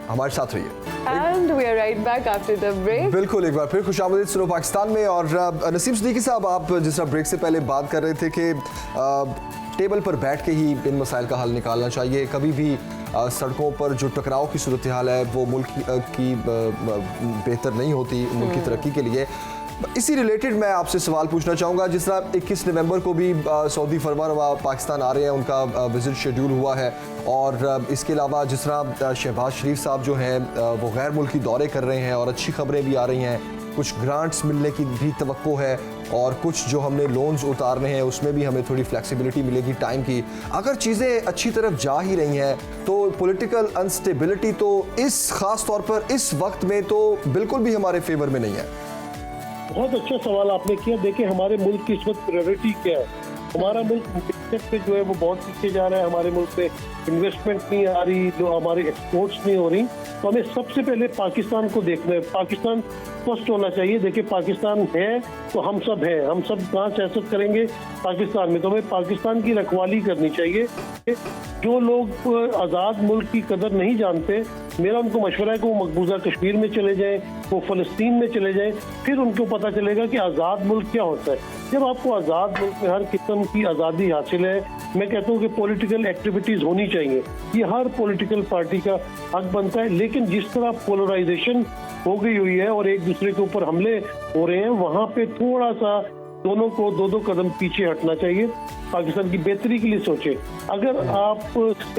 हमारे साथ रहिए। And we are right back after the break. बिल्कुल, एक बार फिर खुशामदीद सुनो पाकिस्तान में। और नसीम सिद्दीकी साहब, आप जिस तरह ब्रेक से पहले बात कर रहे थे कि टेबल पर बैठ के ही इन मसाइल का हल निकालना चाहिए। कभी भी सड़कों पर जो टकराव की सूरत हाल है वो मुल्क की बेहतर नहीं होती, मुल्क की तरक्की के लिए। इसी रिलेटेड मैं आपसे सवाल पूछना चाहूँगा, जिस तरह 21 नवंबर को भी सऊदी फरमानरवा पाकिस्तान आ रहे हैं, उनका विजिट शेड्यूल हुआ है, और इसके अलावा जिस तरह शहबाज शरीफ साहब जो हैं वो गैर मुल्की दौरे कर रहे हैं और अच्छी खबरें भी आ रही हैं, कुछ ग्रांट्स मिलने की भी तवक्को है, और कुछ जो हमने लोन्स उतारने हैं उसमें भी हमें थोड़ी फ्लेक्सिबिलिटी मिलेगी टाइम की। अगर चीज़ें अच्छी तरफ जा ही रही हैं तो पॉलिटिकल अनस्टेबिलिटी तो इस ख़ास तौर पर इस वक्त में तो बिल्कुल भी हमारे फेवर में नहीं है। बहुत अच्छा सवाल आपने किया। देखिए, हमारे मुल्क की इस वक्त प्रायोरिटी क्या है। हमारा मुल्क पे जो है वो बहुत पीछे जा रहा है। हमारे मुल्क पे इन्वेस्टमेंट नहीं आ रही, जो हमारी एक्सपोर्ट्स नहीं हो रही। तो हमें सबसे पहले पाकिस्तान को देखना है। पाकिस्तान फर्स्ट होना चाहिए। देखिए, पाकिस्तान है तो हम सब हैं। हम सब कहाँ सियासत करेंगे? पाकिस्तान में। तो हमें पाकिस्तान की रखवाली करनी चाहिए। जो लोग आज़ाद मुल्क की कदर नहीं जानते, मेरा उनको मशवरा है कि वो मकबूजा कश्मीर में चले जाएं, वो फ़लस्तीन में चले जाएं, फिर उनको पता चलेगा कि आज़ाद मुल्क क्या होता है। जब आपको आज़ाद मुल्क में हर किस्म की आज़ादी हासिल है, मैं कहता हूँ कि पॉलिटिकल एक्टिविटीज़ होनी चाहिए। ये हर पॉलिटिकल पार्टी का हक बनता है। लेकिन जिस तरह पोलराइजेशन हो गई हुई है और एक दूसरे के ऊपर हमले हो रहे हैं, वहाँ पे थोड़ा सा दोनों को दो कदम पीछे हटना चाहिए। पाकिस्तान की बेहतरी के लिए सोचे। अगर आप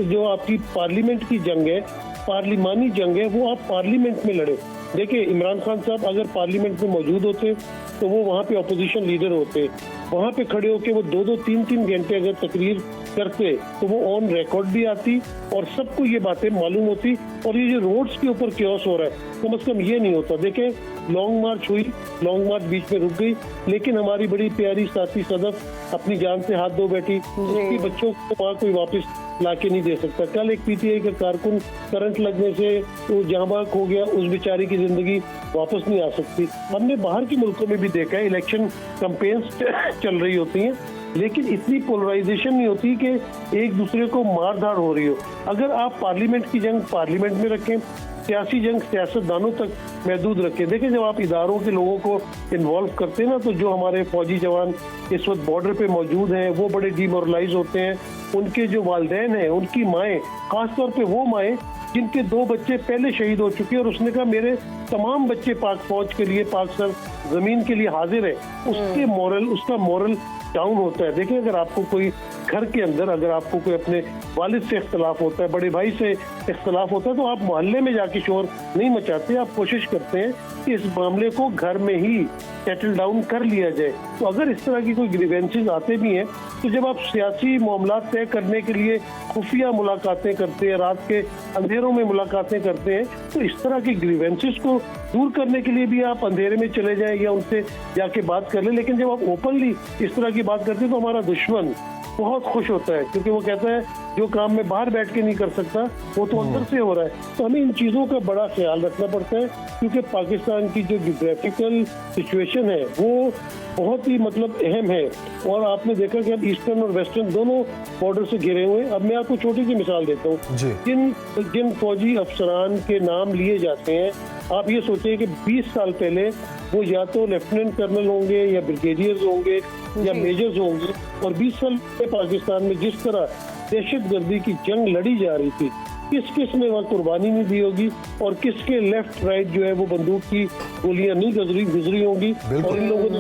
जो आपकी पार्लियामेंट की जंग है, पार्लिमानी जंग है, वो आप पार्लियामेंट में लड़े। देखिए, इमरान खान साहब अगर पार्लियामेंट में मौजूद होते तो वो वहाँ पे अपोजिशन लीडर होते, वहाँ पे खड़े होके वो 2-2, 3-3 घंटे अगर तकरीर करते तो वो ऑन रिकॉर्ड भी आती और सबको ये बातें मालूम होती। और ये जो रोड्स के ऊपर क्योस हो रहा है, कम से कम ये नहीं होता। देखें, लॉन्ग मार्च हुई, लॉन्ग मार्च बीच में रुक गई, लेकिन हमारी बड़ी प्यारी साथी सदफ अपनी जान से हाथ धो बैठी। उसकी बच्चों को वहाँ कोई वापस लाके नहीं दे सकता। कल एक पीटीआई का कारकुन करंट लगने से वो जाँ बाग हो गया, उस बेचारी की जिंदगी वापस नहीं आ सकती। हमने बाहर के मुल्कों में भी देखा है, इलेक्शन कैंपेन्स चल रही होती हैं, लेकिन इतनी पोलराइजेशन नहीं होती कि एक दूसरे को मार धाड़ हो रही हो। अगर आप पार्लियामेंट की जंग पार्लियामेंट में रखें, सियासी जंग सियासतदानों तक महदूद रखें। देखिए, जब आप इदारों के लोगों को इन्वॉल्व करते हैं ना, तो जो हमारे फौजी जवान इस वक्त बॉर्डर पे मौजूद हैं वो बड़े डिमोरलाइज होते हैं। उनके जो वालिदैन हैं, उनकी माएँ, खासतौर पे वो माएँ जिनके 2 बच्चे पहले शहीद हो चुके हैं, और उसने कहा मेरे तमाम बच्चे पाक फौज के लिए, पाक सर जमीन के लिए हाजिर है, उसका मोरल डाउन होता है। देखिए, अगर आपको कोई घर के अंदर, अगर आपको कोई अपने वालिद से इख्तलाफ होता है, बड़े भाई से इख्तलाफ होता है, तो आप मोहल्ले में जाके शोर नहीं मचाते। आप कोशिश करते हैं कि इस मामले को घर में ही सेटल डाउन कर लिया जाए। तो अगर इस तरह की कोई ग्रीवेंसेस आते भी हैं, तो जब आप सियासी मामला तय करने के लिए खुफिया मुलाकातें करते हैं, रात के अंधेरों में मुलाकातें करते हैं, तो इस तरह की ग्रीवेंसेस को दूर करने के लिए भी आप अंधेरे में चले जाएं या उनसे जाके बात कर लें। लेकिन जब आप ओपनली इस तरह की बात करते हैं तो हमारा दुश्मन बहुत खुश होता है, क्योंकि वो कहता है जो काम मैं बाहर बैठ के नहीं कर सकता वो तो अंदर से हो रहा है। तो हमें इन चीज़ों का बड़ा ख्याल रखना पड़ता है, क्योंकि पाकिस्तान की जो जियोग्राफिकल सिचुएशन है वो बहुत ही अहम है। और आपने देखा कि अब ईस्टर्न और वेस्टर्न दोनों बॉर्डर से घिरे हुए हैं। अब मैं आपको छोटी सी मिसाल देता हूँ। जिन फौजी अफसरान के नाम लिए जाते हैं, आप ये सोचिए कि 20 साल पहले वो या तो लेफ्टिनेंट कर्नल होंगे या ब्रिगेडियर्स होंगे या मेजर्स होंगे, और 20 साल पहले पाकिस्तान में जिस तरह दहशतगर्दी की जंग लड़ी जा रही थी, किस ने वहाँ कुर्बानी नहीं दी होगी, और किसके लेफ्ट राइट जो है वो बंदूक की गोलियां नहीं गुजरी होंगी। और इन लोगों ने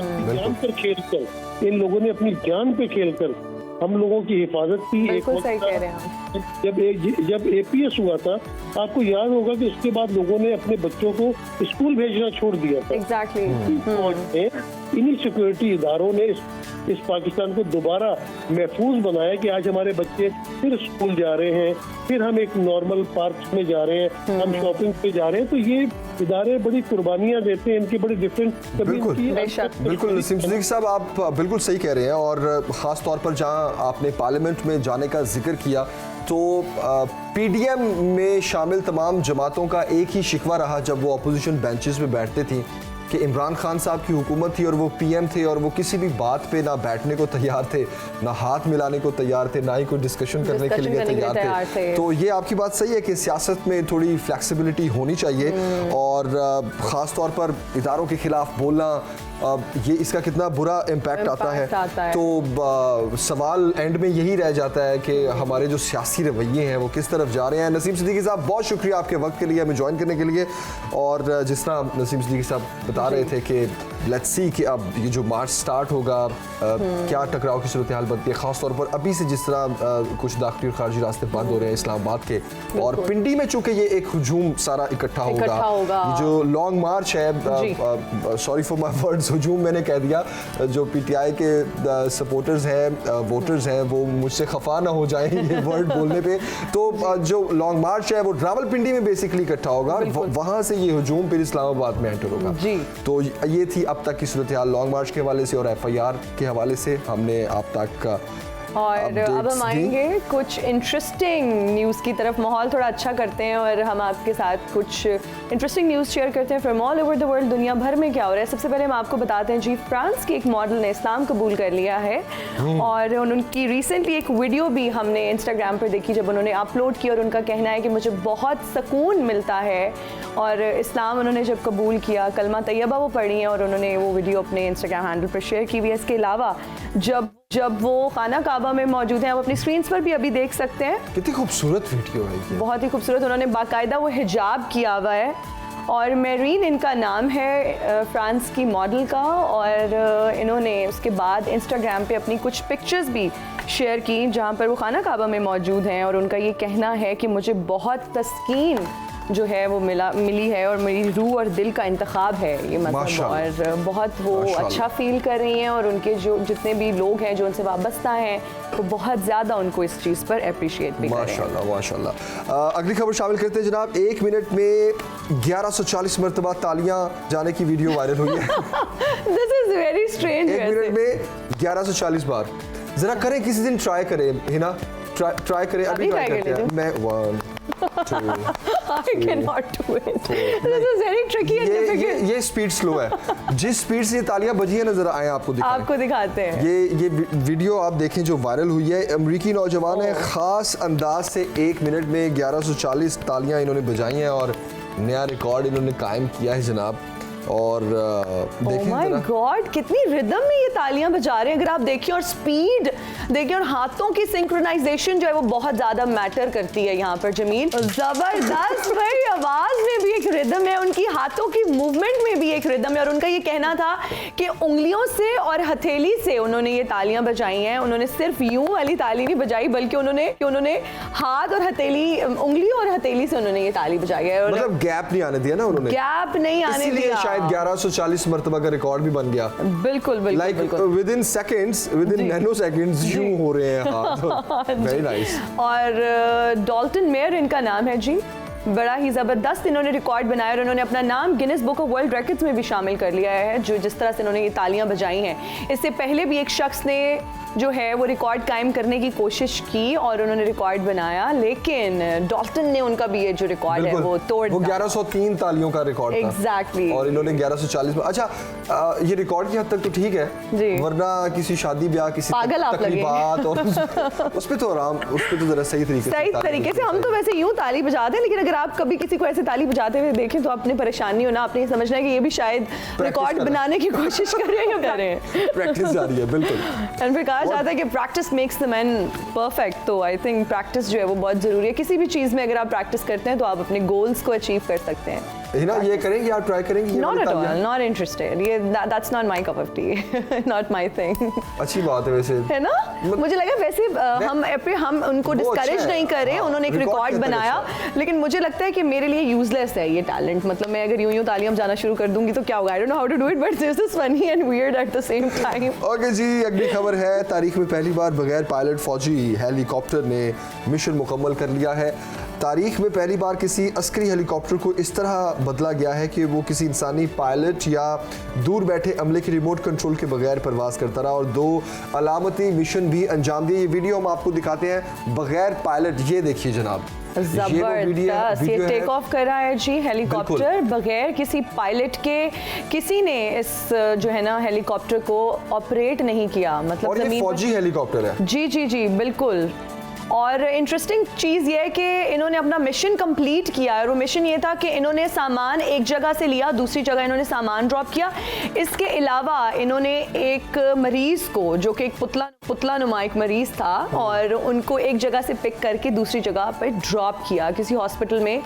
अपनी जान पे खेलकर हम लोगों की हिफाजत की। बिल्कुल सही कह रहे हैं आप। जब APS हुआ था, आपको याद होगा कि उसके बाद लोगों ने अपने बच्चों को स्कूल भेजना छोड़ दिया था। एग्जैक्टली। इन्हीं सिक्योरिटी इदारों ने इस पाकिस्तान को दोबारा महफूज बनाया कि आज हमारे बच्चे फिर स्कूल जा रहे हैं, फिर हम एक नॉर्मल पार्क में जा रहे हैं, हम शॉपिंग पे जा रहे हैं। तो ये इदारे बड़ी कुर्बानियां देते हैं, इनकी बड़ी डिफरेंट। बिल्कुल नसीम सिद्दीकी साहब, आप बिल्कुल सही कह रहे हैं। और ख़ास तौर पर जहां आपने पार्लियामेंट में जाने का जिक्र किया, तो PDM में शामिल तमाम जमातों का एक ही शिकवा रहा जब वो अपोजिशन बेंचेस पे बैठते थी कि इमरान खान साहब की हुकूमत थी और वो PM थे और वो किसी भी बात पे ना बैठने को तैयार थे, ना हाथ मिलाने को तैयार थे, ना ही कोई डिस्कशन करने के लिए तैयार थे। तो ये आपकी बात सही है कि सियासत में थोड़ी फ्लेक्सिबिलिटी होनी चाहिए। और ख़ास तौर पर इदारों के खिलाफ बोलना, ये इसका कितना बुरा इम्पैक्ट आता है। तो सवाल एंड में यही रह जाता है कि हमारे जो सियासी रवैये हैं वो किस तरफ जा रहे हैं। नसीम सिद्दीकी साहब, बहुत शुक्रिया आपके वक्त के लिए, हमें ज्वाइन करने के लिए। और जिस तरह नसीम सिद्दीकी साहब बता रहे थे कि लेट्स सी कि अब ये जो मार्च स्टार्ट होगा, क्या टकराव की सूरत हाल बनती है, खासतौर पर अभी से जिस तरह कुछ दाखिली और खारजी रास्ते बंद हो रहे हैं इस्लामाबाद के, और पिंडी में चूंकि ये एक हुजूम सारा इकट्ठा होगा। ये जो लॉन्ग मार्च है, सॉरी फॉर माय वर्ड्स, हुजूम मैंने कह दिया, जो PTI के सपोर्टर्स हैं, वोटर्स हैं, वो मुझसे खफा ना हो जाएं ये वर्ड बोलने पे। तो जो लॉन्ग मार्च है वो रावलपिंडी में बेसिकली इकट्ठा होगा, वहां से ये हुजूम फिर इस्लामाबाद में एंटर होगा। तो ये थी अब तक की सूरत हाल लॉन्ग मार्च के हवाले से और FIR के हवाले से हमने आप तक। और अब हम आएंगे कुछ इंटरेस्टिंग न्यूज़ की तरफ। माहौल थोड़ा अच्छा करते हैं और हम आपके साथ कुछ इंटरेस्टिंग न्यूज़ शेयर करते हैं from all over the world. दुनिया भर में क्या हो रहा है, सबसे पहले हम आपको बताते हैं जी, फ्रांस की एक मॉडल ने इस्लाम कबूल कर लिया है। और उनकी रिसेंटली एक वीडियो भी हमने इंस्टाग्राम पर देखी जब उन्होंने अपलोड की, और उनका कहना है कि मुझे बहुत सुकून मिलता है। और इस्लाम उन्होंने जब कबूल किया, कलमा तैयबा वो पढ़ी है और उन्होंने वो वीडियो अपने इंस्टाग्राम हैंडल पर शेयर की हुई है। इसके अलावा जब वो खाना काबा में मौजूद हैं, आप अपनी स्क्रीन पर भी अभी देख सकते हैं। कितनी खूबसूरत वीडियो है ये। बहुत ही खूबसूरत। उन्होंने बाकायदा वो हिजाब किया हुआ है और मेरीन इनका नाम है फ्रांस की मॉडल का। और इन्होंने उसके बाद इंस्टाग्राम पे अपनी कुछ पिक्चर्स भी शेयर की जहाँ पर वो खाना काबा में मौजूद हैं। और उनका ये कहना है कि मुझे बहुत तस्कीन जो है वो मिली है और मेरी रूह और दिल का इंतखाब है ये मतलब। और बहुत वो अच्छा फील कर रही हैं और उनके जो जितने भी लोग हैं जो उनसे वाबस्ता हैं वो बहुत ज़्यादा उनको इस चीज़ पर अप्रिशिएट भी कर रहे हैं। माशाल्लाह माशाल्लाह। अगली खबर शामिल करते हैं जनाब। 1 मिनट में 1140 मरतबा तालियां जाने की वीडियो वायरल हुई है। This is very strange. 1 minute में 1140 बार। जरा करें, किसी दिन ट्राई करें, है ना, ट्राई करें। अभी ट्राई करते हैं। मैं 1 2 I cannot do it. This is very tricky and difficult. ये स्पीड स्लो है। जिस स्पीड से तालियां बजी है ना, जरा आए आपको दिखाते हैं। ये वीडियो आप देखें जो वायरल हुई है। अमेरिकी नौजवान है, खास अंदाज से 1 मिनट में 1140 तालियां इन्होंने बजाई हैं और नया रिकॉर्ड इन्होंने कायम किया है जनाब। और ओह माय गॉड, कितनी रिदम में ये तालियां बजा रहे हैं अगर आप देखिए, और स्पीड देखिए और हाथों की सिंक्रोनाइजेशन जो है वो बहुत ज्यादा मैटर करती है यहाँ पर। जमील, जबरदस्त भाई, आवाज में भी एक रिदम है, उनकी हाथों की मूवमेंट में भी एक रिदम है। और उनका ये कहना था कि उंगलियों से और हथेली से उन्होंने ये तालियां बजाई हैं। उन्होंने सिर्फ यूं वाली ताली नहीं बजाई बल्कि उन्होंने हाथ और हथेली, उंगली और हथेली से उन्होंने ये ताली बजाई है। मतलब गैप नहीं आने दिया ना उन्होंने, गैप नहीं आने दिया। 1140 मरतबा का रिकॉर्ड भी बन गया। बिल्कुल बिल्कुल, like with in seconds, with in nano seconds यूं हो रहे हैं हाथ। Very nice. और डॉल्टन मेयर इनका नाम है जी, बड़ा ही ज़बरदस्त इन्होंने रिकॉर्ड बनाया और उन्होंने अपना नाम Guinness book of world records में भी शामिल कर लिया है। जो जिस तरह से उन्होंने ये तालियां बजाई हैं, इससे पहले भी एक शख्स ने जो है वो रिकॉर्ड कायम करने की कोशिश की और उन्होंने रिकॉर्ड बनाया, लेकिन डॉल्टन ने उनका भी ये जो रिकॉर्ड है वो तोड़ दिया। वो 1103 तालियों का रिकॉर्ड था। एग्जैक्टली। और इन्होंने 1140। अच्छा, ये रिकॉर्ड की हद तक तो ठीक है जी, वरना किसी शादी ब्याह, किसी तकरीबात और उस पे तो आराम, उस पे तो जरा सही तरीके से हम तो वैसे यूं ताली बजाते हैं, लेकिन अगर आप कभी किसी को ऐसे ताली बजाते हुए देखें तो अपनी परेशानी हो ना, आपने समझना है कि ये भी शायद रिकॉर्ड बनाने की कोशिश कर रहे हैं, प्रैक्टिस जारी है। बिल्कुल। एंड फिर कहा जाता है कि practice makes the man perfect, तो आई थिंक प्रैक्टिस जो है वो बहुत ज़रूरी है। किसी भी चीज़ में अगर आप प्रैक्टिस करते हैं तो आप अपने गोल्स को अचीव कर सकते हैं। हिना ये करेंगे, आप ट्राई करेंगे ये Not वाली at all, तालियां? not interested. ये that's not my cup of tea, not my thing. अच्छी बात है वैसे। है ना? मुझे लगा वैसे हम उनको वो अच्छा डिस्करेज है। नहीं कर रहे, हाँ, उन्होंने एक record रिकॉर्ड करते बनाया, अच्छा लेकिन मुझे लगता है कि मेरे लिए यूजलेस है ये टैलेंट। मतलब मैं अगर यूं तालियां बजाना शुरू कर दूंगी तो क्या होगा? I don't know how to do it, but this is funny and weird at the same time. Okay ji, अगली खबर है, तारीख में पहली बार बगैर पायलट फौजी हेलीकॉप्टर ने मिशन मुकम्मल कर लिया है। तारीख में पहली बार किसी अस्करी हेलीकॉप्टर को इस तरह बदला गया है कि वो किसी इंसानी पायलट या दूर बैठे अमले की रिमोट कंट्रोल के बगैर परवाज करता रहा और 2 अलामती मिशन भी अंजाम दिए। ये वीडियो हम आपको दिखाते हैं बगैर पायलट, ये देखिए जनाब, जबरदस्त, ये टेक ऑफ कर रहा है जी हेलीकॉप्टर बगैर किसी पायलट के। किसी ने इस जो है ना हेलीकॉप्टर को ऑपरेट नहीं किया, मतलब और ये जमीन फौजी हेलीकॉप्टर है। जी जी जी बिल्कुल। और इंटरेस्टिंग चीज़ ये है कि इन्होंने अपना मिशन कंप्लीट किया और वो मिशन ये था कि इन्होंने सामान एक जगह से लिया, दूसरी जगह इन्होंने सामान ड्रॉप किया। इसके अलावा इन्होंने एक मरीज़ को, जो कि एक पुतला नुमा एक मरीज़ था, और उनको एक जगह से पिक करके दूसरी जगह पर ड्रॉप किया। किसी हॉस्पिटल में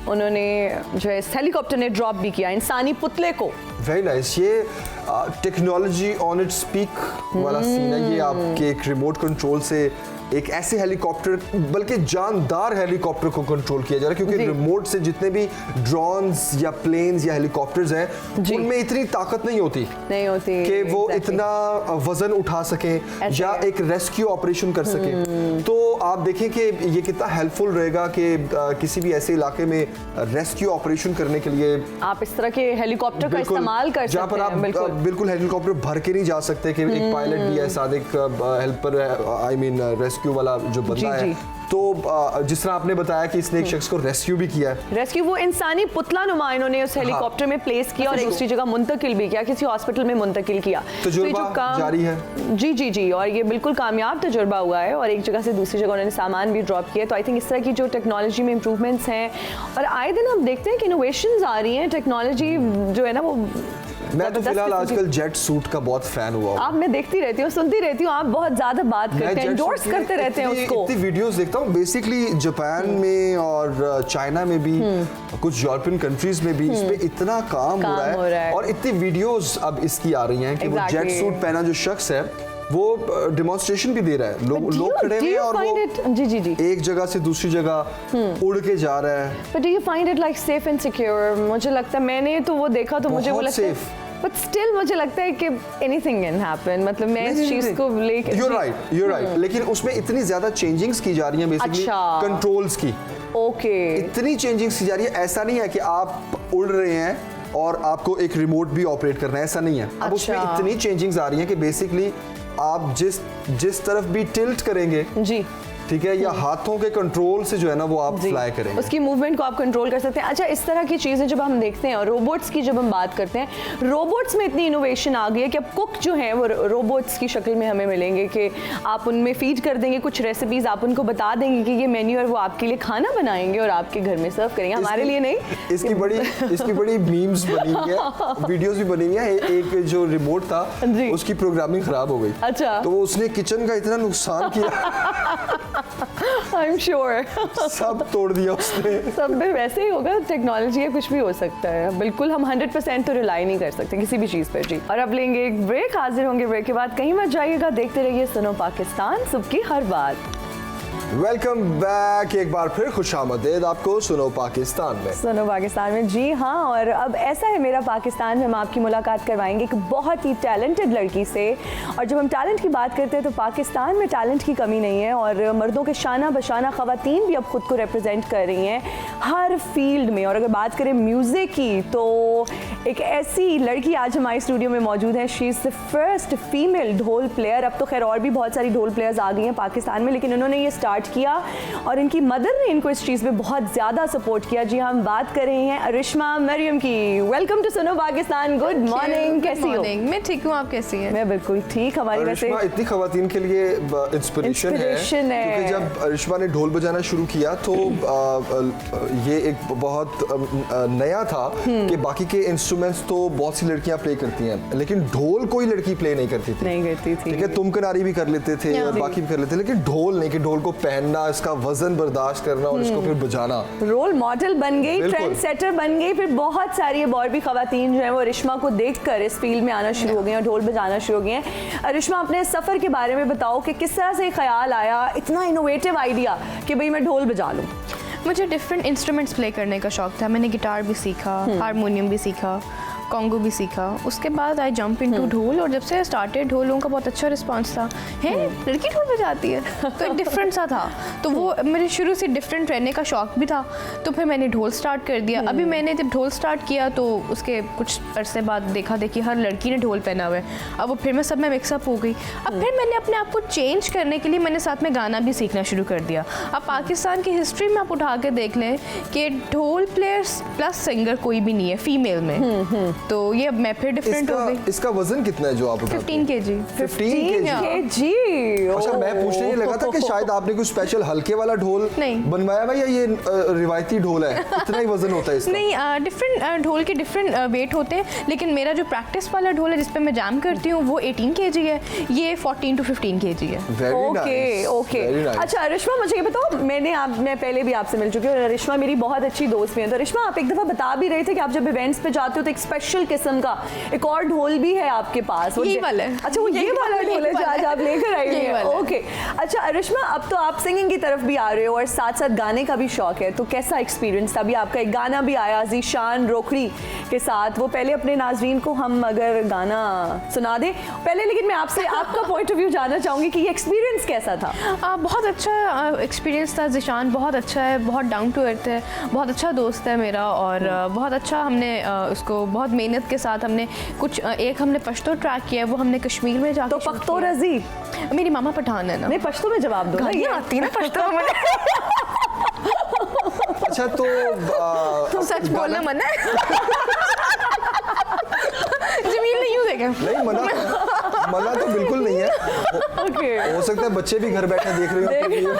उन्होंने जो है हेलीकॉप्टर ने ड्रॉप भी किया इंसानी पुतले को। Very nice. ये टेक्नोलॉजी ऑन इट स्पीक वाला सीन है। ये आपके एक रिमोट कंट्रोल से एक ऐसे हेलीकॉप्टर, बल्कि जानदार हेलीकॉप्टर को कंट्रोल किया जा रहा है, क्योंकि रिमोट से जितने भी ड्रोन्स या प्लेन्स या हेलीकॉप्टर्स हैं उनमें इतनी ताकत नहीं होती कि वो इतना वजन उठा सकें या एक रेस्क्यू ऑपरेशन कर सकें। तो आप देखें कि ये कितना हेल्पफुल रहेगा कि किसी भी ऐसे इलाके में रेस्क्यू ऑपरेशन करने के लिए आप इस तरह के हेलीकॉप्टर का इस्तेमाल कर सकते हैं। जहाँ पर आप बिल्कुल हेलीकॉप्टर भर के नहीं जा सकते कि एक पायलट भी है, साथ एक हेल्पर है, आई मीन रेस्क्यू वाला जो बंदा है। तो जिस तरह आपने बताया कि इसने एक शख्स को रेस्क्यू भी किया है। रेस्क्यू वो इंसानी पुतला नुमा इन्होंने उस हेलीकॉप्टर में प्लेस किया और दूसरी जगह मुंतकिल भी किया, किसी हॉस्पिटल में मुंतकिल किया। तजुर्बा जारी है। जी जी जी, और ये बिल्कुल कामयाब तजुर्बा हुआ है और एक जगह से दूसरी जगह उन्होंने सामान भी ड्रॉप किया। तो आई थिंक इस तरह की जो टेक्नोलॉजी में इंप्रूवमेंट्स हैं, और आए दिन हम देखते हैं कि इनोवेशंस आ रही हैं, टेक्नोलॉजी जो है ना वो। मैं तो फिलहाल आजकल जेट सूट का बहुत फैन हुआ हूँ। आप, मैं देखती रहती हूँ, सुनती रहती हूँ, आप बहुत ज्यादा बात करते हैं, एंडोर्स करते रहते हैं उसको। इतनी वीडियोस देखता हूँ बेसिकली जापान में और चाइना में भी, कुछ यूरोपियन कंट्रीज में भी इस पे इतना काम हो रहा है और इतनी वीडियोस अब इसकी आ रही हैं कि वो जेट सूट पहना जो शख्स है वो डेमोन्स्ट्रेशन भी दे रहा है। लोग खड़े हैं और वो जी जी जी एक जगह से दूसरी जगह उड़ के जा रहा है। But do you find it like safe and secure? मुझे लगता है, मैंने तो वो देखा तो मुझे वो लगता है, but still मुझे लगता है कि anything can happen। मतलब मैं इस चीज को लेकर You're right, लेकिन उसमें इतनी ज्यादा चेंजिंग्स की जा रही हैं बेसिकली कंट्रोल्स की। ओके, इतनी चेंजिंग्स की जा रही है। ऐसा नहीं है कि आप उड़ रहे हैं और आपको एक रिमोट भी ऑपरेट करना है, ऐसा नहीं है। अब उसमें इतनी चेंजिंग्स आ रही हैं कि बेसिकली आप जिस तरफ भी टिल्ट करेंगे जी, ठीक है, या हाथों के कंट्रोल से जो है ना वो आप फ्लाई करेंगे, उसकी मूवमेंट को आप कंट्रोल कर सकते हैं। अच्छा, इस तरह की चीज़ें जब हम देखते हैं, और रोबोट्स की जब हम बात करते हैं, रोबोट्स में इतनी इनोवेशन आ गई है कि अब कुक जो है वो रोबोट्स की शक्ल में हमें मिलेंगे कि आप उनमें फीड कर देंगे कुछ रेसिपीज, आप उनको बता देंगे कि ये मेन्यू, और वो आपके लिए खाना बनाएंगे और आपके घर में सर्व करेंगे, हमारे लिए नहीं। इसकी बड़ी मीम्स बनी हुई है, वीडियोस भी बनी हुई है। एक जो रिमोट था उसकी प्रोग्रामिंग खराब हो गई। अच्छा, तो उसने किचन का इतना नुकसान किया I'm sure सब तोड़ दिया उसने। सब में वैसे ही होगा, टेक्नोलॉजी है, कुछ भी हो सकता है। बिल्कुल हम 100% तो रिलाई नहीं कर सकते किसी भी चीज़ पर जी। और अब लेंगे एक ब्रेक, हाजिर होंगे ब्रेक के बाद। कहीं मत जाइएगा, देखते रहिए सुनो पाकिस्तान, सुबह की हर बात। वेलकम बैक, एक बार फिर खुशामदीद आपको सुनो पाकिस्तान में। सुनो पाकिस्तान में, जी हाँ। और अब ऐसा है मेरा पाकिस्तान में, हम आपकी मुलाकात करवाएंगे एक बहुत ही टैलेंटेड लड़की से। और जब हम टैलेंट की बात करते हैं तो पाकिस्तान में टैलेंट की कमी नहीं है, और मर्दों के शाना बशाना ख़वातीन भी अब खुद को रिप्रेजेंट कर रही हैं हर फील्ड में। और अगर बात करें म्यूज़िक की तो एक ऐसी लड़की आज हमारे स्टूडियो में मौजूद है। She is the first female ढोल प्लेयर। अब तो खैर और भी बहुत सारी ढोल प्लेयर्स आ गई हैं पाकिस्तान में, लेकिन उन्होंने ये स्टार्ट किया और इनकी मदर ने इनको इस चीज़ में बहुत ज़्यादा सपोर्ट किया। जी हम बात कर रहे हैं अरिश्मा मरियम की। Welcome to Suno Pakistan. Good morning, कैसी हो? मैं ठीक हूँ, आप कैसी हैं? मैं बिल्कुल ठीक। हमारी वैसे इतनी खवातीन के लिए इंस्पिरेशन है, क्योंकि जब अरिश्मा ने ढोल बजाना शुरू किया तो ये एक बहुत नया था कि बाकी के इंस्ट्रूमेंट्स तो बहुत सी लड़कियां प्ले करती हैं, लेकिन ढोल कोई लड़की प्ले नहीं करती थी। नहीं करती थी, ठीक है, तुम कनारी भी कर लेते थे और बाकी भी कर लेते थे, लेकिन ढोल नहीं, कि ढोल को पहनना, इसका वजन बर्दाश्त करना और इसको फिर बजाना। रोल मॉडल बन गई, बिल्कुल। ट्रेंड सेटर बन गई। फिर बहुत सारी अब और भी खवातीन जो है वो रिश्मा को देखकर इस फील्ड में आना शुरू हो गई हैं और ढोल बजाना शुरू हो गई हैं। रिश्मा, अपने सफ़र के बारे में बताओ कि किस तरह से ख्याल आया, इतना इनोवेटिव आइडिया कि भाई मैं ढोल बजा लूँ। मुझे डिफरेंट इंस्ट्रूमेंट्स प्ले करने का शौक था। मैंने गिटार भी सीखा, हारमोनियम भी सीखा, कॉन्गो भी सीखा। उसके बाद आई जंप इनटू ढोल, और जब से स्टार्टेड ढोलों का बहुत अच्छा रिस्पांस था। है लड़की ढोल बजाती है, तो एक डिफरेंट सा था। तो वो मेरे शुरू से डिफरेंट रहने का शौक भी था, तो फिर मैंने ढोल स्टार्ट कर दिया। अभी मैंने जब ढोल स्टार्ट किया तो उसके कुछ अरसे बाद देखा देखी हर लड़की ने ढोल पहना हुआ है। अब वो फिर मैं सब में मिक्सअप हो गई। अब फिर मैंने अपने आप को चेंज करने के लिए मैंने साथ में गाना भी सीखना शुरू कर दिया। अब पाकिस्तान की हिस्ट्री में आप उठा के देख लें कि ढोल प्लेयर्स प्लस सिंगर कोई भी नहीं है फीमेल में। तो ये अब मैं फिर डिफरेंट हो गई। इसका वजन कितना है जो आप उठाते हैं? 15 kg। 15 kg। अच्छा, मैं पूछने ये लगा था कि शायद आपने कोई स्पेशल हल्के वाला ढोल नहीं बनवाया हुआ या ये रिवायती ढोल है? इतना ही वजन होता है इसका? नहीं, डिफरेंट ढोल के डिफरेंट वेट होते हैं, लेकिन मेरा जो प्रैक्टिस वाला ढोल है जिस पे मैं जैम करती हूँ वो 18 kg है, ये 14 to 15 kg है। ओके। अच्छा रिश्मा, मुझे ये बताओ, मैं पहले भी आपसे मिल चुकी हूँ और रिश्मा मेरी बहुत अच्छी दोस्त भी है। तो रिश्मा, आप एक दफ़ा बता भी रहे थे कि आप जब इवेंट्स पे जाते हो तो एक स्पेशल किस्म का एक और ढोल भी है आपके पास। ये वाला है। अच्छा, वो ये वाला ढोल है जो आज आप लेकर आई हैं। ओके। अच्छा रिश्मा, अब तो आप सिंगिंग की तरफ भी आ रहे हो और साथ साथ गाने का भी शौक है, तो कैसा एक्सपीरियंस था? अभी आपका एक गाना भी आया ज़ीशान रोखड़ी के साथ, वो पहले अपने नाजरीन को हम अगर गाना सुना दें पहले, लेकिन मैं आपसे आपका पॉइंट ऑफ व्यू जानना चाहूँगी कि ये एक्सपीरियंस कैसा था? बहुत अच्छा एक्सपीरियंस था। ज़ीशान बहुत अच्छा है, बहुत डाउन टू अर्थ है, बहुत अच्छा दोस्त है मेरा, और बहुत अच्छा हमने उसको बहुत मेहनत के साथ हमने एक हमने पश्तो ट्रैक किया है, वो हमने कश्मीर में जाकर तो पख्तो रजी, मेरी मामा पठान है ना। नहीं, पश्तो में जवाब दो ना, ये आती है ना पश्तो में। अच्छा, तो सच बोलना मना है। जमील ने यूं देखा। नहीं, मना तो बिल्कुल नहीं है। हो सकता है बच्चे भी घर बैठे देख रहे हो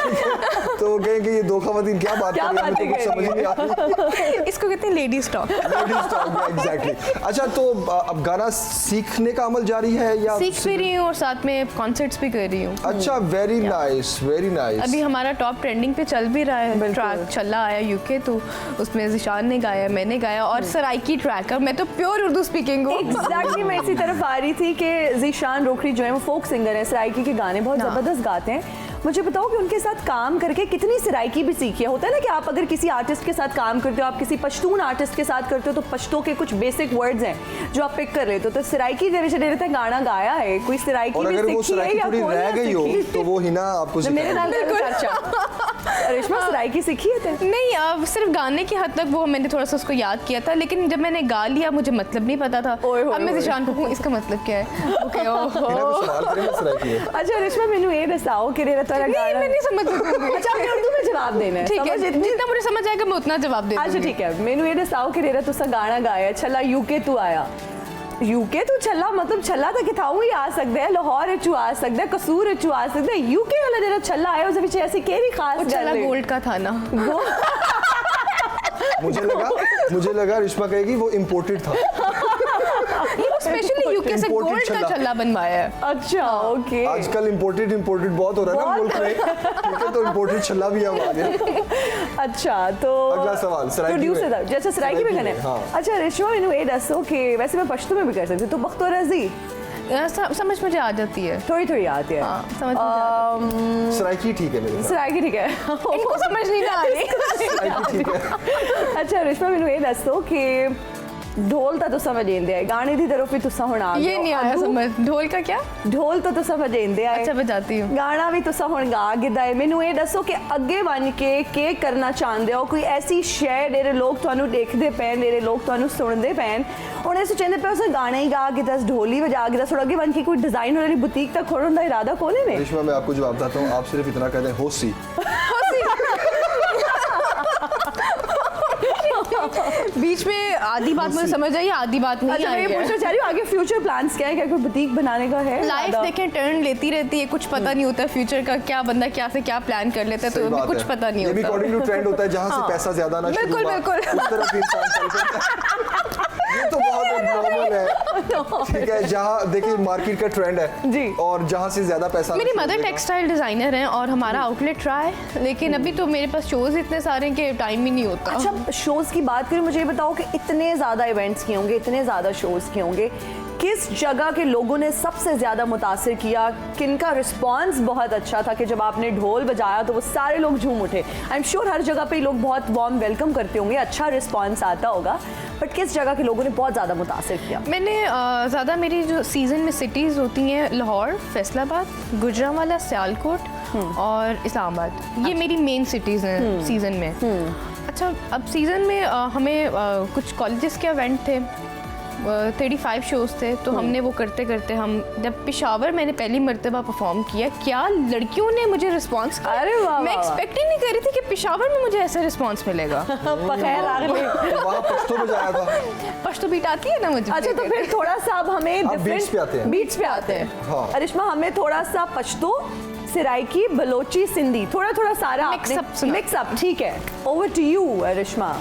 तो वो कहें कि ये दो खवातीन क्या बात कर रही हैं, कुछ समझ नहीं आ रही। इसको कहते हैं लेडीज टॉक। एग्जैक्टली। अच्छा, तो अब गाना सीखने का अमल जारी है या? सीख भी रही हूँ और साथ में कॉन्सर्ट्स भी कर रही हूँ। अच्छा, वेरी नाइस, वेरी नाइस। अभी हमारा टॉप ट्रेंडिंग पे चल भी रहा है ट्रैक, चला आया यूके, तो उसमें ज़ीशान ने गाया, मैंने गाया, और सराइकी ट्रैक है। मैं तो प्योर उर्दू स्पीकिंग हूँ। एग्जैक्टली, मैं इसी तरफ आ रही थी कि ज़ीशान रोखड़ी जो है वो फोक सिंगर है, सराइकी के गाने बहुत ज़बरदस्त गाते हैं। मुझे बताओ कि उनके साथ काम करके कितनी सराइकी भी सीखी है? होता है ना कि आप अगर किसी आर्टिस्ट के साथ काम करते हो, आप किसी पश्तून आर्टिस्ट के साथ करते हो, तो पश्तो के कुछ बेसिक वर्ड्स हैं जो आप पिक कर लेते हो। तो सराइकी दे रहता है गाना गाया है, कोई सराइकी भी सीखी है या कोई रह गई हो तो वो हिना आपको मेरे नाम रेशमा सराइकी सीखी है? नहीं, सिर्फ गाने की हद तक वो मैंने थोड़ा सा उसको याद किया था, लेकिन जब मैंने गा लिया मुझे मतलब नहीं पता था। अब मैं ज़ीशान को कहूँ इसका मतलब क्या है। अच्छा रेशमा, मैनू ये दसाओ कि मैं नहीं समझ सकूंगी। अच्छा, आपने उर्दू में जवाब देना है, ठीक है? जितना मुझे समझ आएगा मैं उतना जवाब दे दूंगी। अच्छा ठीक है, मैनू ये दसाओ कि रेरा तुसा गाना गाया छला यूके तू आया, यूके तू छला मतलब छला तो किथाऊ ही आ सकता है, लाहौर चू आ सकता है, कसूर चू आ सकता है, यूके वाला जेड़ा छला आया उस पीछे ऐसी केड़ी खास गल है? छला गोल्ड का था ना। मुझे लगा रिश्मा कहेगी वो इम्पोर्टेड था। ये स्पेशली यूके से गोल्ड का छल्ला बनवाया है। अच्छा, ओके। आजकल इम्पोर्टेड बहुत हो रहा है ना मुल्क में, ठीक है, तो इम्पोर्टेड छल्ला भी अब आ गया। अच्छा, तो अगला सवाल सराइकी में, जैसे सराइकी में करना है। अच्छा रेशमा, मैनू ये दसो कि वैसे मैं पश्तो में भी कर सकती हूँ, तो बख्तो रजी समझ मुझे आ जाती है, थोड़ी आती है। समझ सराइकी ठीक है मेरे साथ। सराइकी ठीक है, इनको समझ नहीं आ रही। सराइकी ठीक है। अच्छा रेशमा, मैनू ये दसो कि ढोल तो समझ आंदे है, गाने की तरफ भी तुसा हुण आ गए। ये नहीं आया समझ, ढोल का क्या? ढोल तो समझ आंदे है। अच्छा, बजाती हूँ। गाना भी तुसा हुण गा गिदा है। मैनू ये दसो कि अगे बन के करना चाहते हो, कोई ऐसी शय जेरे लोग तुहानू देखदे पैन, जेरे लोग तुहानू सुनदे पैन, हुण इस चाहते पे उस गाने ही गा गिदा, ढोल ही बजा गिदा, थोड़ा अगे बन के कोई डिजाइन वाली बुटीक तक खोलने का इरादा कोने में? रेशमा, मैं आपको जवाब देता हूँ, आप सिर्फ इतना कहते हैं होसी। बीच में आधी बात मुझे समझ आई, आधी बात नहीं आई। अच्छा, मैं पूछना चाह रही हूँ आगे फ्यूचर प्लान्स क्या है? क्या कोई बुटीक बनाने का है? लाइफ देखें टर्न लेती रहती है, कुछ पता नहीं होता फ्यूचर का, क्या बंदा क्या से क्या प्लान कर लेता है, तो कुछ पता नहीं होता। ये भी अकॉर्डिंग टू ट्रेंड होता है, जहां से पैसा ज्यादा ना बिल्कुल उस तरफ इंसान चल सकता है। तो बहुत नॉर्मल है, ठीक है। जहाँ देखिए मार्केट का ट्रेंड है जी। और जहाँ से ज्यादा पैसा मेरी मदर टेक्सटाइल डिज़ाइनर हैं और हमारा आउटलेट रहा है, लेकिन अभी तो मेरे पास शोज़ इतने सारे हैं कि टाइम ही नहीं होता। अच्छा, शोज की बात करें, मुझे ये बताओ कि इतने ज़्यादा इवेंट्स किए होंगे, इतने ज़्यादा शोज किए होंगे, किस जगह के लोगों ने सबसे ज़्यादा मुतासिर किया, किनका रिस्पांस बहुत अच्छा था कि जब आपने ढोल बजाया तो वो सारे लोग झूम उठे? आई एम श्योर हर जगह पे लोग बहुत वार्म वेलकम करते होंगे, अच्छा रिस्पांस आता होगा, बट किस जगह के लोगों ने बहुत ज़्यादा मुतासिर किया? मैंने ज़्यादा मेरी जो सीज़न में सिटीज़ होती हैं लाहौर, फैसलाबाद, गुजरांवाला, सियालकोट और इस्लामाबाद, ये मेरी मेन सिटीज़ हैं सीज़न में। अच्छा, अब सीज़न में हमें कुछ कॉलेजेस के इवेंट थे, 35 शोज़ थे, तो हमने वो करते करते हम जब पेशावर मैंने पहली मर्तबा परफॉर्म किया, क्या लड़कियों ने मुझे रिस्पांस किया। अरे वाह, मैं वाह। एक्सपेक्ट ही नहीं कर रही थी कि पेशावर में मुझे ऐसा रिस्पांस मिलेगा। बखैर आ गई। वहाँ पश्तो में जाया था। पश्तो बीट आती है ना मुझे। अच्छा, तो फिर थोड़ा सा अब हमें आप beats पे आते हैं। बीट्स पे आते हैं। हाँ। अरिश्मा, हमें थोड़ा सा पश्तो, सिराइकी, बलोची, सिंधी, थोड़ा थोड़ा सारा मिक्स अप, ठीक है। Over to you Arishma.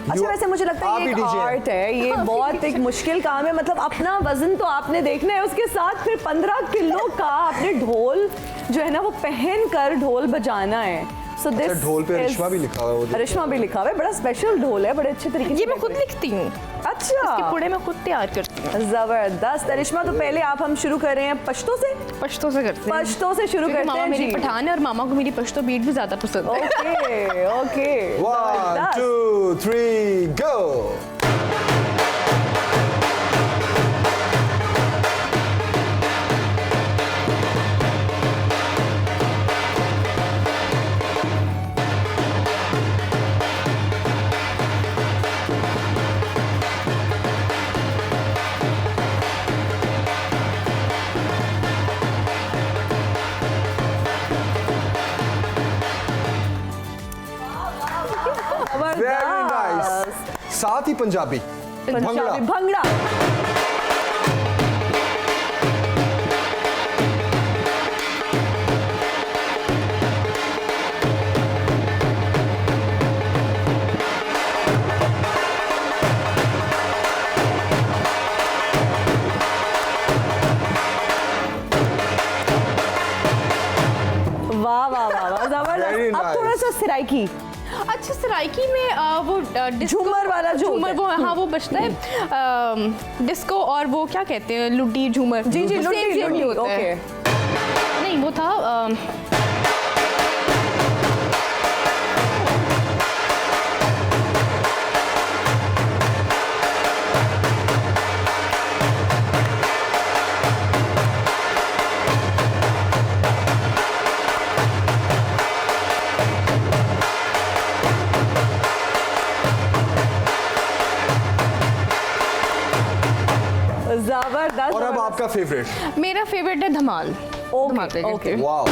अच्छा, वैसे मुझे लगता आप है ये ही एक DJ हैं। आर्ट है, ये बहुत एक मुश्किल काम है, मतलब अपना वजन तो आपने देखना है, उसके साथ फिर 15 किलो का आपने ढोल जो है ना वो पहन कर ढोल बजाना है। So अच्छा, this ढोल पे is- अरिश्मा भी लिखा हुआ है, वो देखो। अरिश्मा भी लिखा हुआ है, बड़ा स्पेशल ढोल है, बड़े अच्छे तरीके से ये मैं खुद लिखती हूँ, अच्छा, इसके पुड़े मैं खुद तैयार करती हूँ। जबरदस्त। अरिश्मा, तो पहले आप हम शुरू कर रहे हैं पश्तो से। पश्तो से करते हैं। पश्तो से शुरू क्योंकि करते मामा हैं मेरी जी। पठान है और मामा को मेरी पश्तो बीट भी ज्यादा पसंद है। Okay okay, 1 2 3 go. Very nice. साथ ही पंजाबी भंगड़ा। पंजाबी भंगड़ा। वाह वाह वाह वाह, Very जबरदस्त। अब nice. थोड़ा सा सिराइकी। अच्छा, सराइकी में वो डिस्को झूमर वाला जो झूमर, वो होता है। हाँ वो बजता है डिस्को, और वो क्या कहते हैं, लुड्डी झूमर। जी जी, Same लुड्डी same ही लुड्डी, होता है। ओके। नहीं, वो था जबरदस्त। और अब आपका फेवरेट? मेरा फेवरेट है धमाल। धमाके करके। ओके। वाओ।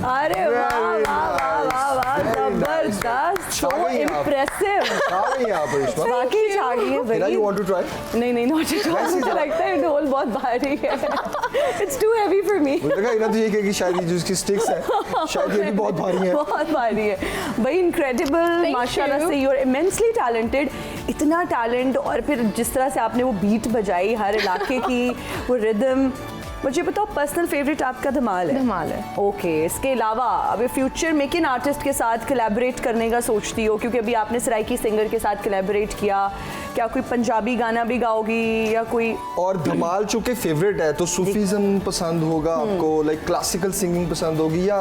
अरे वाह Very वाह वाह वाह वाह, nice, very nice. जबरदस्त, सो छा गई आप। इम्प्रेसिव। आ गई आप अरिश्मा। वाकई छा गई है Hira, भाई। you want to try? नहीं नहीं, नॉट एट ऑल, वैसे मुझे ही लगता है ढोल बहुत भारी है। It's too heavy for me. मुझे लगा इन्हें तो ये कहेगी शायद ये जो इसकी स्टिक्स है शायद ये भी बहुत भारी है। बहुत भारी है भाई, इनक्रेडिबल, Thank माशाल्लाह you. से, यू आर इमेंसली टैलेंटेड। इतना टैलेंट, और फिर जिस तरह से आपने वो बीट बजाई हर इलाके की, वो रिदम। मुझे बताओ, पर्सनल फेवरेट आपका धमाल है? धमाल है। ओके, इसके अलावा अभी फ्यूचर में किन आर्टिस्ट के साथ कोलैबोरेट करने का सोचती हो? क्योंकि अभी आपने सराइकी सिंगर के साथ कोलैबोरेट किया, क्या कोई पंजाबी गाना भी गाओगी या कोई? और धमाल चूंकि फेवरेट है तो सूफीज़म पसंद होगा आपको, लाइक क्लासिकल सिंगिंग पसंद होगी या?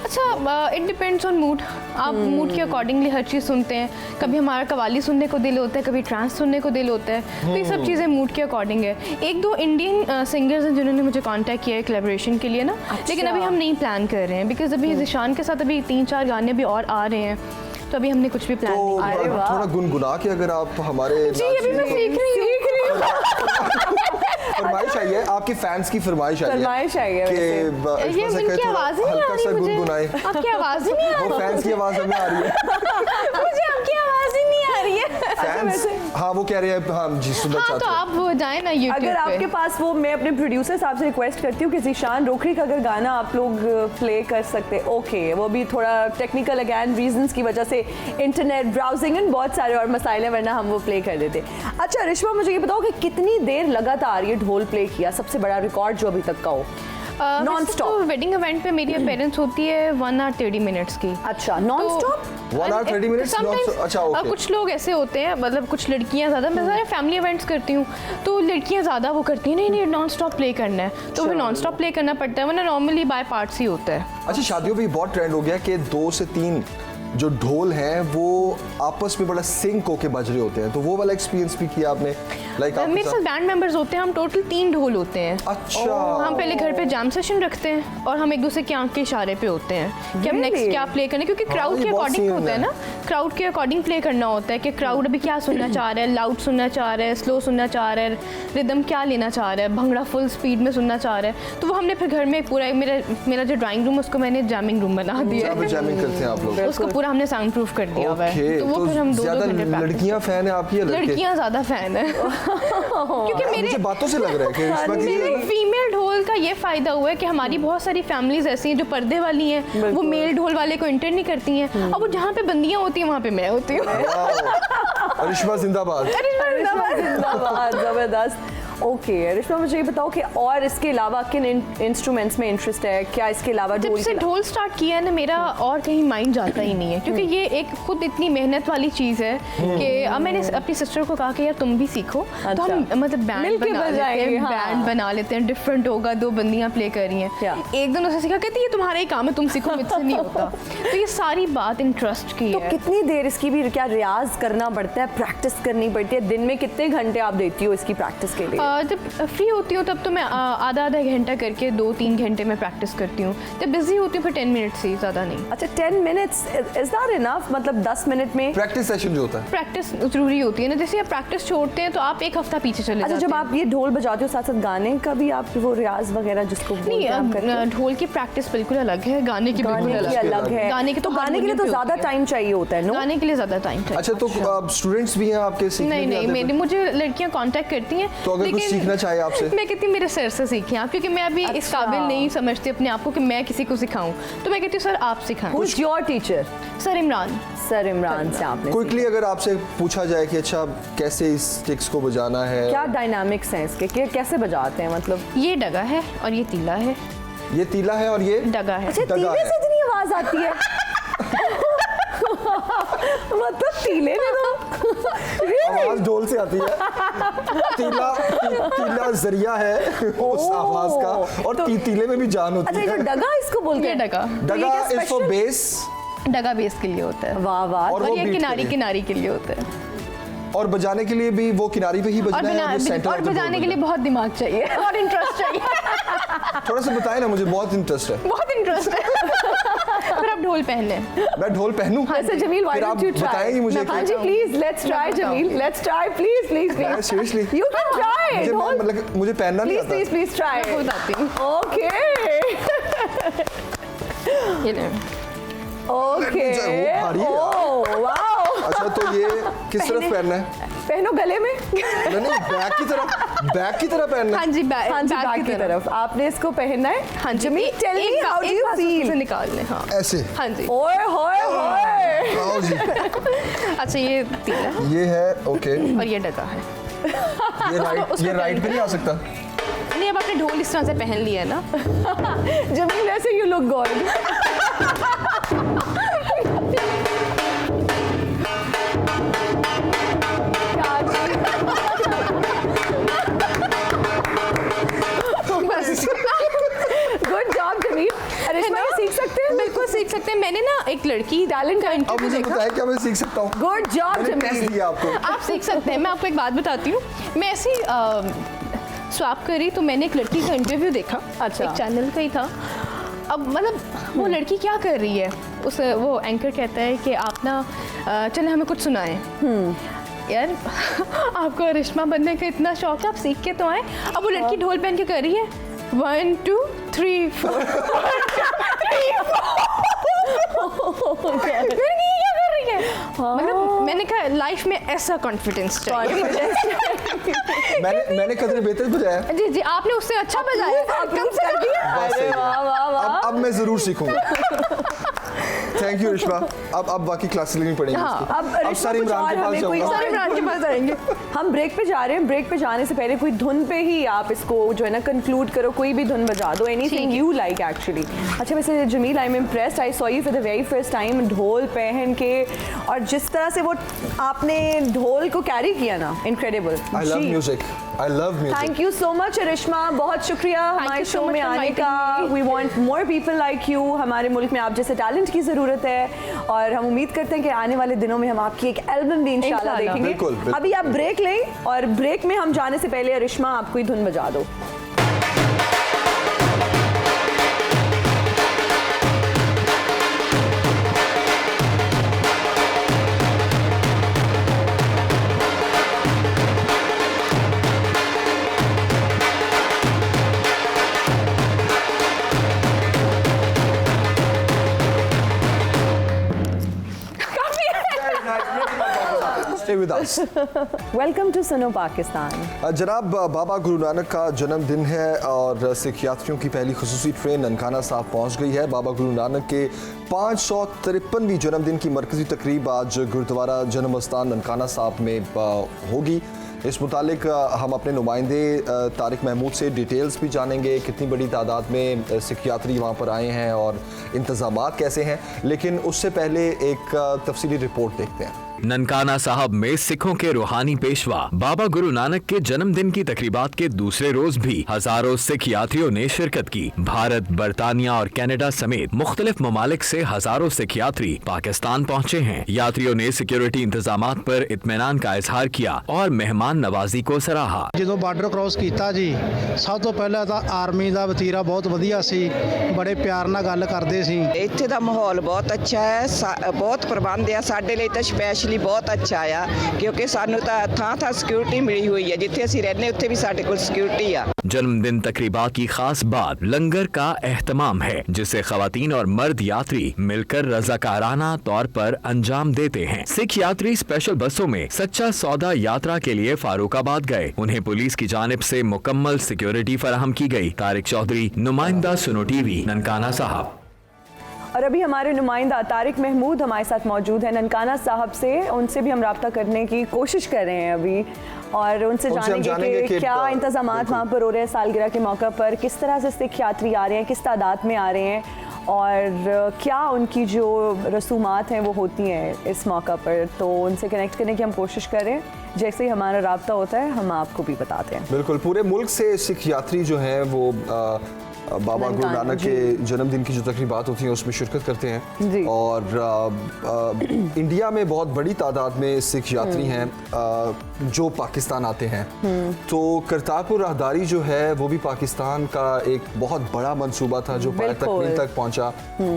अच्छा, इट डिपेंड्स ऑन मूड। आप मूड के अकॉर्डिंगली हर चीज़ सुनते हैं। कभी हमारा कवाली सुनने को दिल होता है, कभी ट्रांस सुनने को दिल होता है, तो ये सब चीज़ें मूड के अकॉर्डिंग है। एक दो इंडियन सिंगर्स हैं जिन्होंने मुझे कांटेक्ट किया है कोलैबोरेशन के लिए ना, लेकिन अभी हम नहीं प्लान कर रहे हैं बिकॉज अभी ज़िशान के साथ अभी 3-4 गाने भी और आ रहे हैं, तो अभी हमने कुछ भी प्लान तो नहीं किया। थोड़ा गुनगुना के अगर आप हमारे जी अभी मैं सीख रही हूँ। फरमाइश आई है, आपके फैंस की फरमाइश आई है कि ये उनकी आवाज़ ही नहीं आ रही मुझे, आपकी आवाज़ ही नहीं आ रही। वो फैंस की आवाज़ हमें आ रही है। मुझे आपकी आवाज़ ही नहीं आ रही है। फैंस हाँ वो कह रहे हैं, हाँ जी सुनना हाँ, चाहते तो हैं। आप वो जाएं ना यूट्यूब अगर आपके पास वो, मैं अपने प्रोड्यूसर साहब से रिक्वेस्ट करती हूँ कि ज़िशान रोखरी का अगर गाना आप लोग प्ले कर सकते, ओके, वो भी थोड़ा टेक्निकल अगैन रीजंस की वजह से, इंटरनेट ब्राउजिंग एंड बहुत सारे और मसाइले, वरना हम वो प्ले कर देते। अच्छा रिश्मा, मुझे ये बताओ कि कितनी देर लगातार ये ढोल प्ले किया, सबसे बड़ा रिकॉर्ड जो अभी तक का हो? नॉन स्टॉप वेडिंग इवेंट पे मेरी अपेयरेंस होती है 1 hour 30 minutes की। अच्छा, non stop 1 hour 30 minutes Sometimes, अच्छा ओके। कुछ लोग ऐसे होते हैं, मतलब कुछ लड़कियां ज़्यादा, मैं सारे फैमिली इवेंट्स करती हूँ तो लड़कियां ज़्यादा वो करती हैं, नहीं नॉन स्टॉप प्ले करना है, तो फिर नॉन स्टॉप प्ले करना पड़ता है, वरना नॉर्मली बाय पार्ट्स ही होता है। अच्छा, शादियों में बहुत ट्रेंड हो गया कि 2 से 3 जो ढोल हैं वो आपस में बड़ा सिंक होके बज रहे होते हैं, तो वो वाला एक्सपीरियंस भी किया आपने? लाइक मेरे साथ बैंड मेंबर्स होते हैं, हम टोटल 3 ढोल होते हैं। अच्छा। हम पहले घर पे जैम सेशन रखते हैं और हम एक दूसरे की आंख के इशारे पे होते हैं कि हम नेक्स्ट Really? क्या प्ले करना है, क्योंकि क्राउड ये के बहुत अकॉर्डिंग scene होता है है। ना, क्राउड के अकॉर्डिंग प्ले करना होता है कि क्राउड अभी क्या सुनना चाह रहा है, लाउड सुनना चाह रहा है, स्लो सुनना चाह रहा है, रिदम क्या लेना चाह रहा है, भंगड़ा फुल स्पीड में सुनना चाह रहा है, तो वो हमने फिर घर में पूरा मेरा जो ड्राइंग रूम उसको मैंने जैमिंग रूम बना दिया जहाँ पे है, जैमिंग करते हैं आप लोग? उसको पूरा हमने साउंड प्रूफ कर दिया हुआ ओके, है, तो वो फिर हम ज्यादा 2-2 घंटे लड़कियां फैन है आपकी या लड़के? लड़कियां ज़्यादा फैन है क्योंकि मेरे मुझे बातों से लग रहा है कि रिश्मा की मेरे फीमेल ढोल का ये फायदा हुआ है कि हमारी बहुत सारी फैमिलीज ऐसी हैं जो पर्दे वाली हैं, वो मेल ढोल वाले को एंटर नहीं करती हैं, अब वो जहाँ पे बंदियाँ होती हैं वहाँ पे मैं होती हूँ। वाओ, रिश्मा जिंदाबाद। जिंदाबाद, जबरदस्त। ओके रिश्मा, मुझे ये बताओ कि और इसके अलावा किन इंस्ट्रूमेंट्स में इंटरेस्ट है? क्या इसके अलावा जब ढोल से ढोल स्टार्ट किया है ना, मेरा और कहीं माइंड जाता ही नहीं है, क्योंकि ये एक खुद इतनी मेहनत वाली चीज़ है कि अब मैंने अपनी सिस्टर को कहा कि यार तुम भी सीखो, तो हम मतलब बैंड मिलके बना लेते बजाएंगे, हैं, हाँ। बैंड बना लेते हैं, डिफरेंट होगा, 2 बंदियाँ प्ले कर रही हैं, एक दिन उसे सीखा, कहती ये तुम्हारा ही काम है, तुम सीखो, मुझसे नहीं होता। तो ये सारी बात इंटरेस्ट की तो है। कितनी देर इसकी भी क्या रियाज करना पड़ता है, प्रैक्टिस करनी पड़ती है? दिन में कितने घंटे आप देती हो इसकी प्रैक्टिस के लिए? जब फ्री होती हूँ तब तो मैं आधा घंटा करके 2-3 घंटे में प्रैक्टिस करती हूँ, जब बिजी होती हूँ फिर 10 मिनट्स ही, ज़्यादा नहीं। अच्छा, 10 मिनट्स इज दैट इनफ? मतलब 10 मिनट में प्रैक्टिस सेशन जो होता है, प्रैक्टिस जरूरी होती है ना, जैसे आप प्रैक्टिस छोड़ते हैं तो आप 1 हफ्ता पीछे चले अच्छा, जाते जब हैं। आप ये ढोल बजाते हो साथ साथ गाने का भी आप वो रियाज वगैरह जिसको बोलते हैं आप करते हो? नहीं, ढोल की प्रैक्टिस बिल्कुल अलग है, गाने की बिल्कुल गाने की अलग है। गाने की तो गाने के लिए तो हारमोनियम पे ज्यादा होती है। टाइम चाहिए होता है, नो? गाने के लिए ज़्यादा टाइम चाहिए। अच्छा तो स्टूडेंट्स भी हैं आपके सीखने नहीं भी नहीं, आते मेरी हैं? मुझे लड़कियां कांटेक्ट करती हैं, तो अगर कुछ सीखना चाहे आपसे? मैं कहती हूँ मेरे सर से सीखें आप, क्योंकि मैं अभी इस अच्छा। काबिल नहीं समझती अपने आप को कि मैं किसी को सिखाऊं, तो मैं कहती हूँ सर आप सिखाएं। Who's your teacher? Sir Imran. Sir Imran से आपने क्विकली अगर आपसे पूछा जाए कि अच्छा कैसे इस स्टिक्स को बजाना है, क्या डायनामिक्स हैं इसके, कैसे बजाते हैं? मतलब ये डगा है और ये तीला है। ये तीला है और ये डगा है। अच्छा, डगा तीले है। से इतनी आवाज आती है? मतलब तीले में तो आवाज ढोल से आती है। तीला जरिया है उस आवाज का, और तीले में भी जान होती अच्छा, ये है। जो डगा इसको बोलते ये हैं? डगा। डगा इज फॉर बेस, डगा बेस के लिए होता है, वाह वाह। और और वो ये beat किनारी के लिए। किनारी के लिए होता है, और बजाने के लिए भी वो किनारी पे ही और बजना है, वो सेंटर और बजाने के लिए बहुत दिमाग चाहिए और इंटरेस्ट चाहिए। थोड़ा सा बताएं ना, मुझे बहुत इंटरेस्ट है। बहुत इंटरेस्ट है। फिर आप ढोल पहन लें। मैं ढोल पहनूं? वैसे जमील, why फिर आप don't you try? बताएंगी मुझे हाँ कि- जी, please let's try Jameel, let's try, please please please. Seriously you can try मुझे ढोल, मतलब मुझे पहनना नहीं प्लीज आता। Please please try. मैं बताती हूँ। ओके ये लें। ओके, वो भारी है। Oh wow. अच्छा तो ये किस तरफ पहनना है? पहनो गले में। नहीं बैक की तरफ पहनना हाँ है। जी, हाँ जी, बैक की तरफ आपने इसको पहनना है। हाँ जी, Jameel, tell me how do you say feel? निकाल लें। हाँ ऐसे। हाँ जी। ओए होए होए। आओ जी। अच्छा, ये तीला है ये है ओके, और ये डगा है। ये राइट पे नहीं आ सकता। नहीं, अब आपने ढोल इस तरह से पहन लिया है ना। जमील, ऐसे यू लुक गुड। क्या चीज़? टैलेंट का अब इंटरव्यू मुझे देखा। बताया क्या मैं सीख सकता हूँ? गुड जॉब मैंने टेस्ट जमील। दिया आपको। आप सीख सकते हैं। मैं आपको एक बात बताती हूँ, मैं ऐसी स्वैप करी तो मैंने एक लड़की का इंटरव्यू देखा, अच्छा। एक चैनल का ही था। अब मतलब वो लड़की क्या कर रही है, उस वो एंकर कहता है कि आप ना चले हमें कुछ सुनाएं। यार आपको करिश्मा बनने का इतना शौक है, आप सीख के तो आए। अब वो लड़की ढोल पहन के कर रही है 1 2 3 4 क्या कर रही है? मतलब मैंने कहा लाइफ में ऐसा कॉन्फिडेंस चाहिए। मैंने कदर बेहतर बजाया। जी जी, आपने उससे अच्छा बजाया, कम से कम दिया। बस सही है। वाह वाह वाह। अब मैं जरूर सीखूंगा। Thank you Rishma. अब बाकी क्लासेस लेनी पड़ेंगी हाँ, इसकी। अब रिश्मा सर कुछ इमरान और के पास हमें कोई जाऊंगा। सारे इमरान के पास जाएंगे। हम ब्रेक पे जा रहे हैं। ब्रेक पे जाने से पहले कोई धुन पे ही आप इसको जो है ना कंक्लूड करो, कोई भी धुन बजा दो, एनीथिंग यू लाइक एक्चुअली। अच्छा वैसे Jameel, I am impressed, I saw you for the very first time ढोल पहन के, और जिस तरह से वो आपने ढोल को कैरी किया ना, incredible. I love music. I love music. Thank you so much Rishma, बहुत शुक्रिया हमारे you so शो much में for आने inviting का। me. We want more people like you. हमारे मुल्क में आप जैसे टैलेंट की ज़रूरत है, और हम उम्मीद करते हैं कि आने वाले दिनों में हम आपकी एक एल्बम भी इंशाल्लाह इंशाल्लाह। देखेंगे। बिल्कुल, बिल्कुल। अभी आप ब्रेक लें, और ब्रेक में हम जाने से पहले रिश्मा आप कोई धुन बजा दो। Stay with us. Welcome to Suno Pakistan. जनाब बाबा गुरु नानक का जन्मदिन है और सिख यात्रियों की पहली खुसूसी ट्रेन ननकाना साहब पहुंच गई है। बाबा गुरु नानक के 553वीं जन्मदिन की मरकजी तकरीब आज गुरुद्वारा जन्म स्थान ननकाना साहब में होगी। इस मुतालिक हम अपने नुमाइंदे तारिक महमूद से डिटेल्स भी जानेंगे, कितनी बड़ी तादाद में सिख यात्री वहाँ पर आए हैं और इंतज़ामात कैसे हैं। लेकिन उससे पहले एक तफसीली रिपोर्ट देखते हैं। ननकाना साहब में सिखों के रूहानी पेशवा बाबा गुरु नानक के जन्मदिन की तकरीबात के दूसरे रोज भी हजारों सिख यात्रियों ने शिरकत की। भारत, बरतानिया और कनाडा समेत मुख्तलिफ ममालिक से हजारों सिख यात्री पाकिस्तान पहुँचे हैं। यात्रियों ने सिक्योरिटी इंतजामात पर इत्मीनान का इजहार किया और मेहमान नवाजी को सराहा। ਜਦੋਂ ਬਾਰਡਰ ਕ੍ਰਾਸ ਕੀਤਾ ਜੀ, ਸਭ ਤੋਂ ਪਹਿਲਾਂ ਤਾਂ ਆਰਮੀ ਦਾ ਵਤੀਰਾ ਬਹੁਤ ਵਧੀਆ ਸੀ, ਬੜੇ ਪਿਆਰ ਨਾਲ ਗੱਲ ਕਰਦੇ ਸੀ। ਇੱਥੇ ਦਾ ਮਾਹੌਲ ਬਹੁਤ ਅੱਛਾ ਹੈ, ਬਹੁਤ ਪ੍ਰਬੰਧ ਆ ਸਾਡੇ ਲਈ ਤਾਂ ਸਪੈਸ਼ਲੀ ਬਹੁਤ ਅੱਛਾ ਆ, ਕਿਉਂਕਿ ਸਾਨੂੰ ਤਾਂ ਥਾਂ ਸਿਕਿਉਰਿਟੀ ਮਿਲੀ ਹੋਈ ਹੈ, ਜਿੱਥੇ ਅਸੀਂ ਰਹਿੰਦੇ ਉੱਥੇ ਵੀ ਸਾਡੇ ਕੋਲ ਸਿਕਿਉਰਿਟੀ ਆ। जन्मदिन तकरीबात की खास बात लंगर का एहतमाम है, जिसे खवातीन और मर्द यात्री मिलकर रजाकाराना तौर पर अंजाम देते हैं। सिख यात्री स्पेशल बसों में सच्चा सौदा यात्रा के लिए फारूकाबाद गए। उन्हें पुलिस की जानिब से मुकम्मल सिक्योरिटी फराहम की गई। तारिक चौधरी, नुमाइंदा सुनो टीवी, ननकाना साहब। और अभी हमारे नुमाइंदा तारिक महमूद हमारे साथ मौजूद है ननकाना साहब से। उनसे भी हम रब्ता करने की कोशिश कर रहे हैं अभी, और उनसे जानेंगे कि क्या इंतजामात वहाँ पर हो रहे हैं सालगिरह के मौका पर, किस तरह से सिख यात्री आ रहे हैं, किस तादाद में आ रहे हैं, और क्या उनकी जो रसूमात हैं वो होती हैं इस मौका पर। तो उनसे कनेक्ट करने की हम कोशिश कर रहे हैं। जैसे ही हमारा रब्ता होता है हम आपको भी बताते हैं। बिल्कुल, पूरे मुल्क से सिख यात्री जो हैं वो बाबा गुरु नानक के जन्मदिन की जो तकरीबात होती हैं उसमें शिरकत करते हैं। और इंडिया में बहुत बड़ी तादाद में सिख यात्री हैं जो पाकिस्तान आते हैं। तो करतारपुर राहदारी जो है वो भी पाकिस्तान का एक बहुत बड़ा मंसूबा था जो तकमील तक पहुंचा,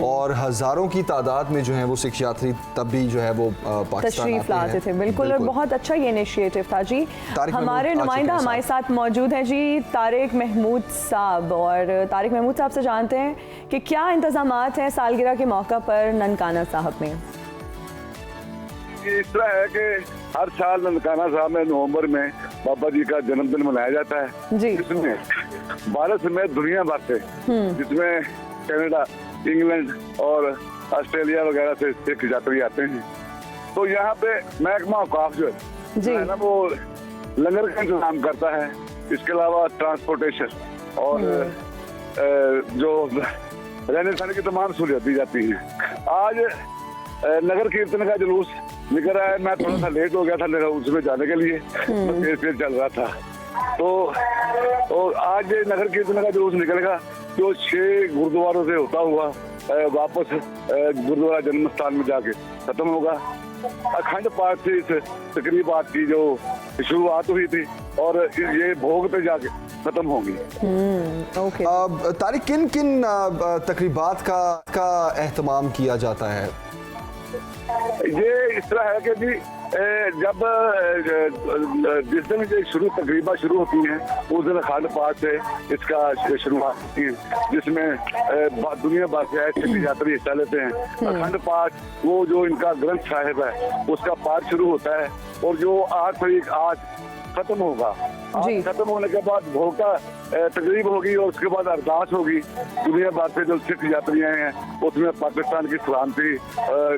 और हज़ारों की तादाद में जो है वो सिख यात्री तब भी जो है वो पाकिस्तान आते थे। बिल्कुल, और बहुत अच्छा ये इनिशिएटिव था जी। हमारे नुमाइंदा हमारे साथ मौजूद हैं जी तारिक महमूद साहब, और तारिक महमूद साहब से जानते हैं कि क्या इंतजामात हैं सालगिरह के मौका पर ननकाना साहब में। इस तरह है कि हर साल ननकाना साहब में नवंबर में बाबा जी का जन्मदिन मनाया जाता है जी। इसमें भारत समेत दुनिया भर से, जिसमें कनाडा, इंग्लैंड और ऑस्ट्रेलिया वगैरह से सिख यात्री आते हैं। तो यहाँ पे महकमा औकाफ जो है ना वो लंगर का इंतजाम करता है। इसके अलावा ट्रांसपोर्टेशन और जो रहने सहने की तमाम सहूलियत दी जाती हैं। आज नगर कीर्तन का जुलूस निकल रहा है। मैं थोड़ा सा लेट हो गया था उसमें जाने के लिए, फिर चल रहा था। तो और आज नगर कीर्तन का जुलूस निकलेगा जो 6 गुरुद्वारों से होता हुआ वापस गुरुद्वारा जन्म स्थान में जाके खत्म होगा। अखंड पाठ से इस तकरीबात की जो शुरुआत हुई थी और ये भोग पे जाके खत्म होगी। तारिक, किन किन तकरीबात का एहतमाम किया जाता है? ये इस तरह है कि जी जब जिस दिन ये तकरीबा शुरू होती हैं उस दिन अखंड पाठ से इसका शुरुआत होती है, जिसमें दुनिया भर से ऐसे यात्री हिस्सा लेते हैं। अखंड पाठ वो जो इनका ग्रंथ साहिब है उसका पाठ शुरू होता है और जो 8 तारीख आज खत्म होगा। आज खत्म होने के बाद भोग का तकरीब होगी और उसके बाद अरदास होगी। दुनिया भर से जो सिख यात्री आए हैं उसमें पाकिस्तान की सलामती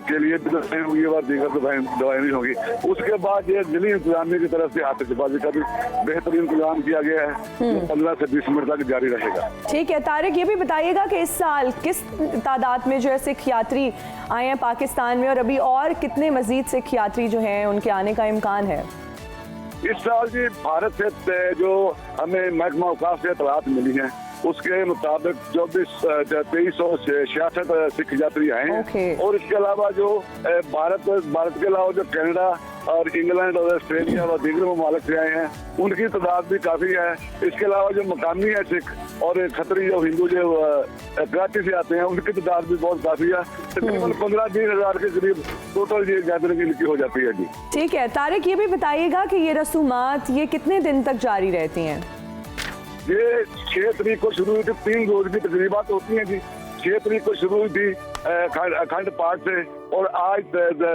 के लिए दवाएं होंगी और दीगर दवाएं भी होगी। उसके बाद ये दिल्ली इंतजामिया की तरफ से आतिशबाजी का भी बेहतरीन इंतजाम किया गया है, 15 से 20 मिनट तक जारी रहेगा। ठीक है तारिक, ये भी बताइएगा कि इस साल किस तादाद में जो है सिख यात्री आए हैं पाकिस्तान में और अभी और कितने मजीद सिख यात्री जो हैं उनके आने का इम्कान है? इस साल जी भारत से जो हमें महकमा औकाफ से इतलात मिली हैं उसके मुताबिक 2366 सिख यात्री आए हैं और इसके अलावा जो भारत के अलावा जो कनाडा और इंग्लैंड और ऑस्ट्रेलिया और दीगर ममालिक से आए हैं उनकी तादाद भी काफ़ी है। इसके अलावा जो मकामी है सिख और खतरी जो हिंदू जो कराची से आते हैं उनकी तादाद भी बहुत काफ़ी है। तकरीबन 15-20 हज़ार के करीब टोटल ये गैदरिंग इनकी हो जाती है जी। ठीक है तारिक, ये भी बताइएगा कि ये रसूमात ये कितने दिन तक जारी रहती हैं? ये 6 तारीख को शुरू हुई थी, 3 रोज की तकरीबात होती हैं जी। 6 तारीख को शुरू हुई थी अखंड पाठ से और आज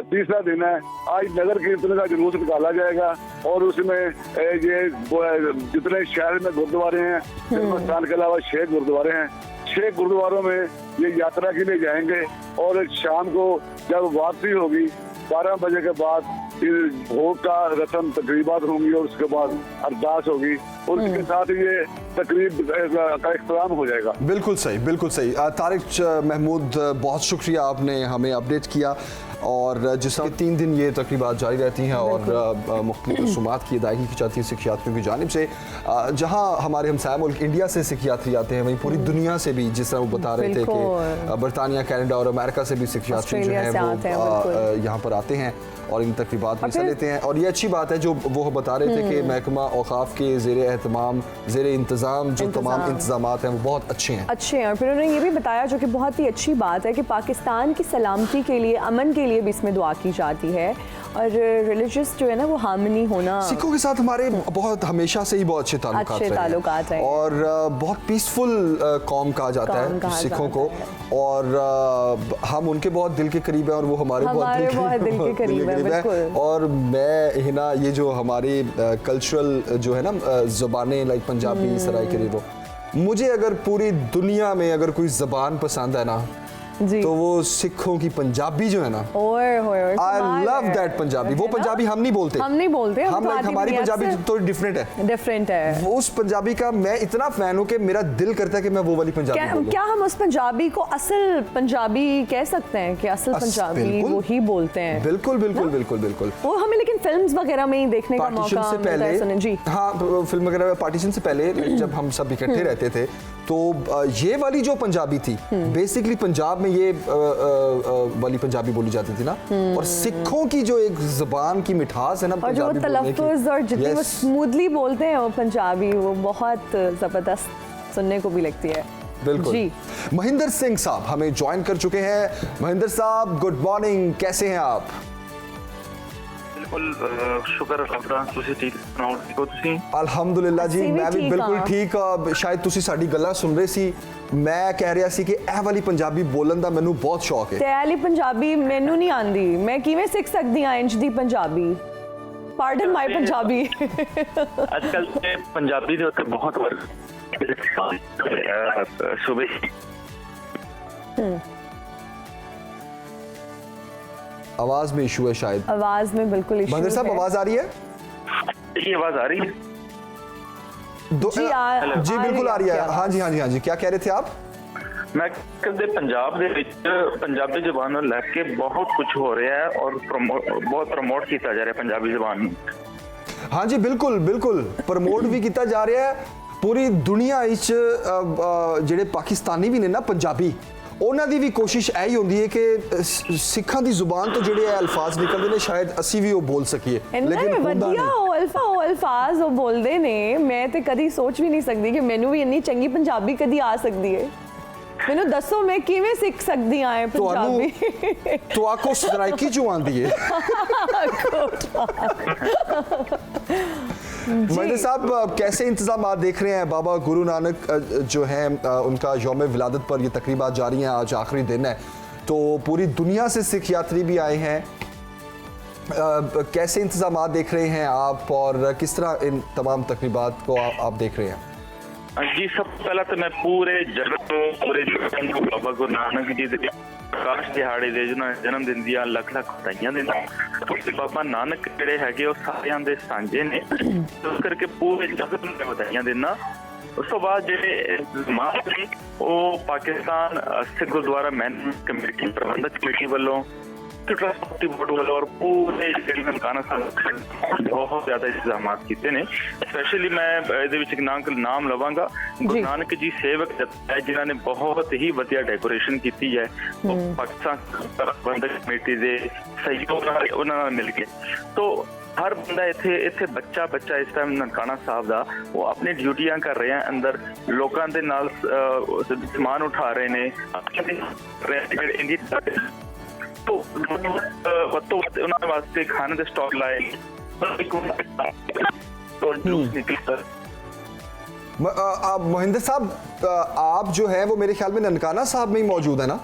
तीसरा दिन है। आज नगर कीर्तन का जुलूस निकाला जाएगा और उसमें ये जितने शहर में गुरुद्वारे हैं हिंदुस्तान के अलावा 6 गुरुद्वारे हैं, 6 गुरुद्वारों में ये यात्रा के लिए जाएंगे और शाम को जब वापसी होगी 12 बजे के बाद भोग का रस्म तकरीबात होंगी और उसके बाद अरदास होगी और उसके साथ ये तकरीब का इख्तिताम हो जाएगा। बिल्कुल सही, बिल्कुल सही। तारिक महमूद, बहुत शुक्रिया, आपने हमें अपडेट किया। और जिस 3 दिन ये तकरीबात जारी रहती हैं और मुख्तलिफ रसूमात की अदायगी की जाती है सिख यात्रियों की जानिब से। जहाँ हमारे हमसाया मुल्क इंडिया से सिख यात्री आते हैं वहीं पूरी दुनिया से भी, जिस तरह वो बता रहे थे कि बरतानिया, कनाडा और अमेरिका से भी सिख यात्री जो हैं वो यहाँ पर आते हैं और इन तकरीबात में हिस्सा लेते हैं। और ये अच्छी बात है जो वो बता रहे थे कि महकमा औकाफ के ज़ेरे एहतमाम, ज़ेरे इंतज़ाम जो तमाम इंतज़ामात हैं वो बहुत अच्छे हैं। और फिर उन्होंने ये भी बताया जो कि बहुत ही अच्छी बात है कि पाकिस्तान की सलामती के लिए, अमन के लिए भी इसमें दुआ की जाती है और रिलीजियस जो है ना वो हार्मनी होना। सिखों के साथ हमारे बहुत हमेशा से ही बहुत अच्छे ताल्लुकात हैं और बहुत पीसफुल कौम कहा जाता है सिखों को और हम उनके बहुत दिल के करीब हैं और वो हमारे बहुत दिल के करीब है। और मैं हिना ये जो हमारी कल्चरल जो है ना ज़बानें लाइक पंजाबी, सराइकी, वो मुझे अगर पूरी दुनिया में अगर कोई ज़बान पसंद है ना तो वो सिखों की पंजाबी जो है ना, आई लव दैट पंजाबी। वो पंजाबी हम नहीं बोलते, हम लाइक हमारी पंजाबी थोड़ी डिफरेंट है। वो उस पंजाबी का मैं इतना फैन हूँ कि मेरा दिल करता है कि मैं वो वाली पंजाबी बोलूं। क्या हम उस पंजाबी को असल पंजाबी कह सकते हैं कि असल पंजाबी वो ही बोलते हैं? बिल्कुल बिल्कुल बिल्कुल बिल्कुल। वो हमें लेकिन फिल्म्स वगैरह में ही देखने का मौका मिलता है जी। हाँ, फिल्म वगैरह पार्टीशन से पहले जब हम सब इकट्ठे रहते थे तो ये वाली जो पंजाबी थी बेसिकली पंजाब में ये वाली पंजाबी बोली जाती थी ना। और सिखों की जो एक जुबान की मिठास है ना और जो तलफ्फुज़ और जितनी वो स्मूथली बोलते हैं वो पंजाबी, वो बहुत ज़बरदस्त सुनने को भी लगती है। बिल्कुल जी। महिंदर सिंह साहब हमें ज्वाइन कर चुके हैं। महिंदर साहब गुड मॉर्निंग, कैसे हैं आप? शुक्र अल्हम्दुलिल्लाह जी, मैं भी बिल्कुल ठीक। शायद तुसी साडी गल्लां सुन रहे सी, मैं कह रहा सी कि ਇਹ ਵਾਲੀ ਪੰਜਾਬੀ ਬੋਲਣ ਦਾ ਮੈਨੂੰ ਬਹੁਤ ਸ਼ੌਕ ਹੈ। ਤੇ ਵਾਲੀ ਪੰਜਾਬੀ ਮੈਨੂੰ ਨਹੀਂ ਆਂਦੀ, ਮੈਂ ਕਿਵੇਂ ਸਿੱਖ ਸਕਦੀ ਹਾਂ ਇੰਜ ਦੀ ਪੰਜਾਬੀ? ਪਾਰਡਨ ਮਾਈ ਪੰਜਾਬੀ। ਅੱਜਕੱਲ ਤੇ ਪੰਜਾਬੀ ਦੇ ਉੱਤੇ ਬਹੁਤ ਵਰਕ ਸੁਬਹ आवाज में इशू है शायद। आवाज में बिल्कुल इशू है। महिंदर साहब आवाज आ रही है? ये आवाज आ रही है? जी बिल्कुल आ रही है। हाँ जी हाँ जी हाँ जी, क्या कह रहे थे आप? मैं कहते पंजाब ਦੇ ਵਿੱਚ ਪੰਜਾਬੀ ਜ਼ੁਬਾਨ ਨੂੰ ਲੈ ਕੇ ਬਹੁਤ ਕੁਝ ਹੋ ਰਿਹਾ ਹੈ और बहुत प्रमोट किया जा रहा है पंजाबी ਜ਼ੁਬਾਨ ਨੂੰ। हाँ जी बिल्कुल बिल्कुल, प्रमोट भी किया जा रहा है। पूरी दुनिया इच जेड़े पाकिस्तानी भी ने ना पंजाबी ਉਹਨਾਂ ਦੀ ਵੀ ਕੋਸ਼ਿਸ਼ ਇਹੀ ਹੁੰਦੀ ਹੈ ਕਿ ਸਿੱਖਾਂ ਦੀ ਜ਼ੁਬਾਨ ਤੋਂ ਜਿਹੜੇ ਅਲਫਾਜ਼ ਨਿਕਲਦੇ ਨੇ ਸ਼ਾਇਦ ਅਸੀਂ ਵੀ ਉਹ ਬੋਲ ਸਕੀਏ, ਲੇਕਿਨ ਵਧੀਆ ਉਹ ਅਲਫਾਜ਼ ਉਹ ਬੋਲਦੇ ਨੇ। ਮੈਂ ਤੇ ਕਦੀ ਸੋਚ ਵੀ ਨਹੀਂ ਸਕਦੀ ਕਿ ਮੈਨੂੰ ਵੀ ਇੰਨੀ ਚੰਗੀ ਪੰਜਾਬੀ ਕਦੀ ਆ ਸਕਦੀ ਹੈ। ਮੈਨੂੰ ਦੱਸੋ ਮੈਂ ਕਿਵੇਂ ਸਿੱਖ ਸਕਦੀ ਆ ਪੰਜਾਬੀ? ਤੁਹਾਨੂੰ ਸਰਾਇਕੀ ਚੋਂ ਆਉਂਦੀ है? मोहिंदर साहब, कैसे इंतजाम देख रहे हैं? बाबा गुरु नानक जो है उनका यौम विलादत पर ये तकरीबात जारी हैं, आज आखिरी दिन है, तो पूरी दुनिया से सिख यात्री भी आए हैं। कैसे इंतजाम देख रहे हैं आप और किस तरह इन तमाम तकरीबात को आप देख रहे हैं? जी, सब पहला तो मैं पूरे जगत पूरे बाबा गुरु नानक जी के प्रकाश दिहाड़े दे जन्म दिन दी लख लख बधाइयां देना। बाबा नानक जिहड़े हैगे वो सारियां दे सांझे ने, इस करके पूरे जगत नूं बधाइयां देना। उस तो बाद जिहड़े माहर ने वो पाकिस्तान सिख गुरुद्वारा मैनेजमेंट कमेटी प्रबंधक कमेटी वालों ट्रांसपोर्ट बोर्ड वालों और पूरे ननकाना साहब बहुत ज्यादा इंतजाम किए ने। स्पैशली मैं ये नाम लवांगा गुरु नानक जी सेवक है जिन्होंने बहुत ही वधिया डेकोरेशन की है, पाकिस्तान प्रबंधक कमेटी के सहयोग उन्होंने मिल के। तो हर बंदा इत्थे बच्चा इस टाइम ननकाना साहब दा वो अपनी ड्यूटियां कर रहे हैं, अंदर लोगों के नाल समान उठा रहे हैं। तो उन्होंने वास्ते खाने के स्टॉक लाए तो जूस निकला। मोहिंदर साहब, आप जो है वो मेरे ख्याल में ननकाना साहब में ही मौजूद है ना?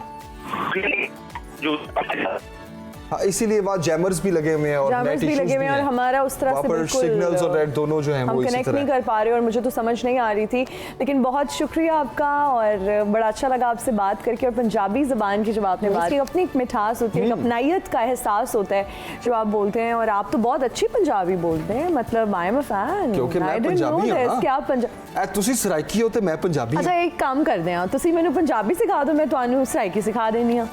हाँ, इसीलिए वहाँ जैमर्स भी लगे हुए हैं और नेट इश्यूज भी हैं और हमारा उस तरह से बिल्कुल सिग्नल्स और नेट दोनों जो हैं वो इसी तरह कनेक्ट नहीं कर पा रहे और मुझे तो समझ नहीं आ रही थी। लेकिन बहुत शुक्रिया आपका और बड़ा अच्छा लगा आपसे बात करके। और पंजाबी ज़बान की जब आपने बात की, अपनी एक मिठास होती है, एक अपनाइयत का एहसास होता है जो आप बोलते हैं। और आप तो बहुत अच्छी पंजाबी बोलते हैं, मतलब आई एम अ फैन क्योंकि मैं पंजाबी हूं। क्या पंजाबी तुसी सराइकी हो ते मैं पंजाबी। अच्छा, एक काम करते हैं, तुसी मैनू पंजाबी सिखा दो, मैं तुहानू सराइकी सिखा देनी है।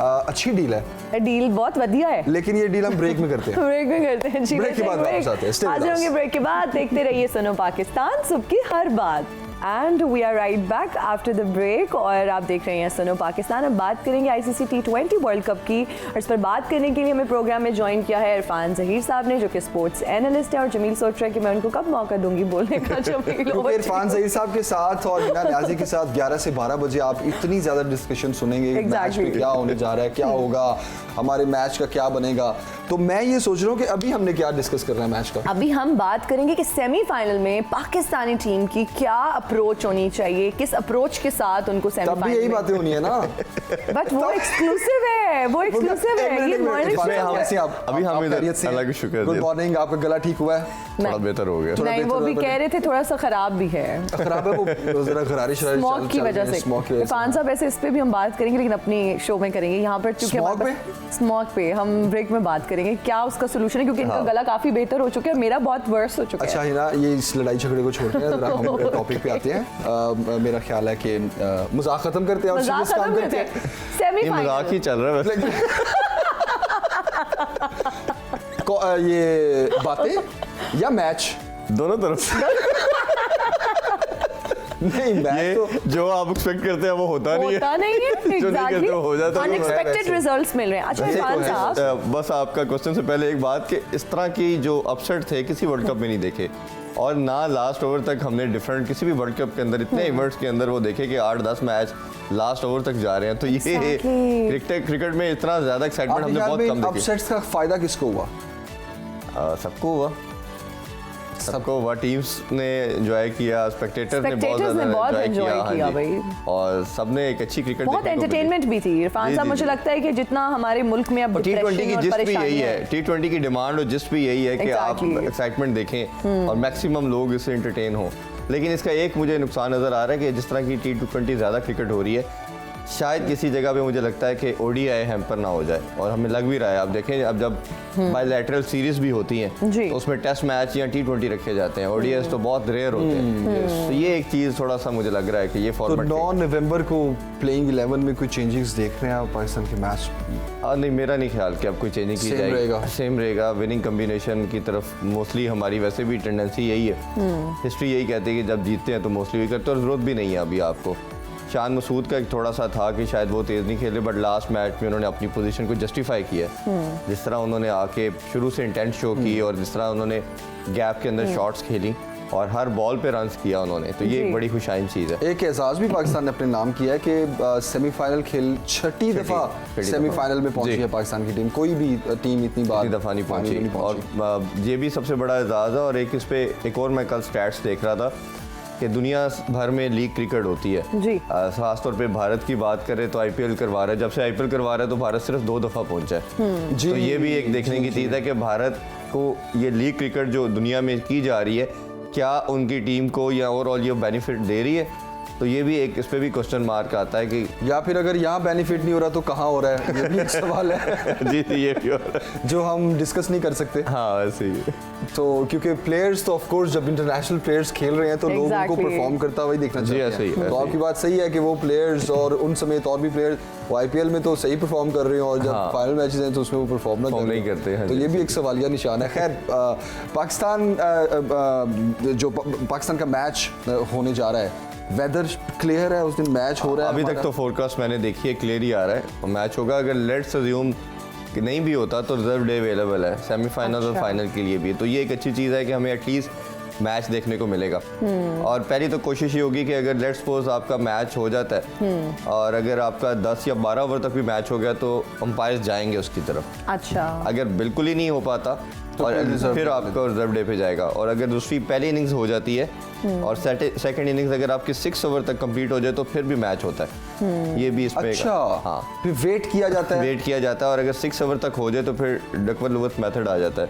अच्छी डील है, डील बहुत वधिया है, लेकिन ये डील हम ब्रेक में करते हैं। ब्रेक में करते हैं जी, ब्रेक के बाद वापस आते हैं। आ जाओगे ब्रेक के बाद। देखते रहिए सुनो पाकिस्तान, सबकी हर बात। And we are right back after the break और आप देख रहे हैं सुनो पाकिस्तान। अब बात करेंगे ICC T20 वर्ल्ड कप की और इस पर बात करने के लिए हमें प्रोग्राम में ज्वाइन किया है इरफान ज़हीर साहब ने, जो कि स्पोर्ट्स एनालिस्ट है। और जमील सोच रहा है कि मैं उनको कब मौका दूंगी बोलने का। जमील इरफान ज़हीर साहब के साथ और मीना न्याज़ी के साथ 11 से 12 बजे आप इतनी ज़्यादा डिस्कशन सुनेंगे, मैच में क्या होने जा रहा है, क्या होगा, हमारे मैच का क्या बनेगा। तो मैं ये सोच रहा हूँ कि अभी हमने क्या डिस्कस करना है मैच का। अभी हम बात करेंगे कि सेमीफाइनल में पाकिस्तानी टीम की क्या अप्रोच होनी चाहिए, किस अप्रोच के साथ उनको सेमीफाइनल में यही बातें होनी है ना। बट वो एक्सक्लूसिव है, वो एक्सक्लूसिव है। ये मॉर्निंग अभी हम अल्लाह का शुक्र। गुड मॉर्निंग, आपका गला ठीक हुआ है? थोड़ा बेहतर हो गया। नहीं, वो भी कह रहे थे थोड़ा सा खराब भी है। खराब है वो जरा खरारिश स्मोक की वजह से। इरफान साहब ऐसे इस पे भी हम बात करेंगे, लेकिन अपनी शो में करेंगे। यहाँ पर क्योंकि स्मोक पे हम ब्रेक में बात करेंगे क्या उसका सोल्यूशन है, क्योंकि इनका गला काफी बेहतर हो चुका है, मेरा बहुत वर्स हो चुका है। अच्छा है ना, ये इस लड़ाई झगड़े को छोड़ते हैं, जरा हम टॉपिक पे आते हैं। मेरा ख्याल है कि मजाक खत्म करते हैं और सीरियस काम करते हैं। सेमीफाइनल मजाक ही चल रहा है वैसे। ये बातें या मैच दोनों तरफ नहीं, ये तो जो आप एक्सपेक्ट करते हैं वो होता नहीं है, जो नहीं करते वो हो जाता है। अनएक्सपेक्टेड रिजल्ट्स मिल रहे हैं। अच्छा इरफान साहब, बस आपका क्वेश्चन से पहले एक बात कि इस तरह की जो अपसेट थे किसी वर्ल्ड कप में नहीं देखे, और ना लास्ट ओवर तक हमने डिफरेंट किसी भी वर्ल्ड कप के अंदर इतने इवेंट्स के अंदर वो देखे कि 8-10 मैच लास्ट ओवर तक जा रहे हैं। तो ये क्रिकेट में इतना ज्यादा एक्साइटमेंट हमने बहुत कम देखी। अपसेट्स का फायदा किसको हुआ? सबको हुआ, टीम्स ने एंजॉय किया, स्पेक्टेटर्स ने बहुत ज्यादा एंजॉय किया भाई, और सबने एक अच्छी क्रिकेट बहुत एंटरटेनमेंट भी थी। इरफान साहब, मुझे लगता है कि जितना हमारे मुल्क में अब T20 की जिस भी यही है, T20 की डिमांड और जिस भी यही है कि आप एक्साइटमेंट देखें और मैक्सिमम लोग इससे एंटरटेन हो। लेकिन इसका एक मुझे नुकसान नजर आ रहा है कि जिस तरह की T20 ज्यादा क्रिकेट हो रही है, शायद किसी जगह पे मुझे लगता है कि ODI हैम्पर ना हो जाए, और हमें लग भी रहा है। आप देखें, अब जब बायलैटरल सीरीज भी होती हैं तो उसमें टेस्ट मैच या T20 रखे जाते हैं, ODIs तो बहुत रेयर होते हैं। तो ये एक चीज़ थोड़ा सा मुझे लग रहा है कि ये फॉर्मेट। तो 9 नवंबर को प्लेइंग 11 में कोई चेंजेस देख रहे हैं आप पाकिस्तान के मैच? नहीं, मेरा नहीं ख्याल कि अब कोई चेंजिंग की जाएगी। सेम रहेगा, विनिंग कम्बिनेशन की तरफ मोस्टली हमारी वैसे भी टेंडेंसी यही है। हिस्ट्री यही कहती है कि जब जीतते हैं तो मोस्टली वही करते हैं, और जरूरत भी नहीं है अभी आपको शान मसूद का एक थोड़ा सा था कि शायद वो तेज़ नहीं खेले, बट लास्ट मैच में उन्होंने अपनी पोजीशन को जस्टिफाई किया। जिस तरह उन्होंने आके शुरू से इंटेंट शो की और जिस तरह उन्होंने गैप के अंदर शॉट्स खेली और हर बॉल पे रन्स किया उन्होंने, तो ये एक बड़ी खुशाइन चीज़ है। एक एजाज़ भी पाकिस्तान ने अपने नाम किया है कि सेमीफाइनल खेल छठी दफ़ा सेमीफाइनल में पहुंची है पाकिस्तान की टीम। कोई भी टीम इतनी दफ़ा नहीं पहुंची और ये भी सबसे बड़ा एजाज़ है। और एक इस पे एक और मैं कल स्टैट्स देख रहा था कि दुनिया भर में लीग क्रिकेट होती है जी। खासतौर पे भारत की बात करें तो IPL करवा रहा है, जब से IPL करवा रहा है तो भारत सिर्फ 2 दफ़ा पहुंचा है। तो ये भी एक देखने की चीज़ है कि भारत को ये लीग क्रिकेट जो दुनिया में की जा रही है, क्या उनकी टीम को या ओवरऑल ये बेनिफिट दे रही है। तो ये भी एक, इस पे भी क्वेश्चन मार्क आता है कि या फिर अगर यहाँ बेनिफिट नहीं हो रहा तो कहाँ हो रहा है, ये भी एक सवाल है। जी ये भी हो रहा है जो हम डिस्कस नहीं कर सकते। हाँ ऐसे ही। तो क्योंकि प्लेयर्स तो ऑफ कोर्स जब इंटरनेशनल प्लेयर्स खेल रहे हैं तो लोग उनको परफॉर्म करता हुआ ही देखना चाहते हैं। तो आपकी बात सही है कि वो प्लेयर्स और उन समेत और भी प्लेयर्स वो IPL में तो सही परफॉर्म कर रहे हैं और जब फाइनल मैचेस हैं तो उसमें वो परफॉर्म नहीं करते हैं। तो ये भी एक सवालिया निशान है। खैर पाकिस्तान जो पाकिस्तान का मैच होने जा रहा है, वेदर क्लियर है, उस दिन मैच हो रहा है। अभी तक तो फोरकास्ट मैंने देखी है, क्लियर ही आ रहा है मैच होगा। अगर लेट्स अज्यूम कि नहीं भी होता तो रिजर्व डे अवेलेबल है सेमीफाइनल और फाइनल के लिए भी। तो ये एक अच्छी चीज़ है कि हमें एटलीस्ट मैच देखने को मिलेगा। और पहली तो कोशिश ये होगी कि अगर लेट्स सपोज आपका मैच हो जाता है और अगर आपका 10 या 12 ओवर तक भी मैच हो गया तो अंपायर्स जाएंगे उसकी तरफ। अच्छा, अगर बिल्कुल ही नहीं हो पाता तो फिर आपका रिजर्व डे पे जाएगा। और अगर दूसरी पहली इनिंग्स हो जाती है और सेकंड इनिंग्स अगर आपकी 6 ओवर तक कंप्लीट हो जाए तो फिर भी मैच होता है। ये भी इसमें अच्छा, हाँ फिर वेट किया जाता है। वेट किया जाता है और अगर 6 ओवर तक हो जाए तो फिर डकवर्थ-लुईस मेथड आ जाता है।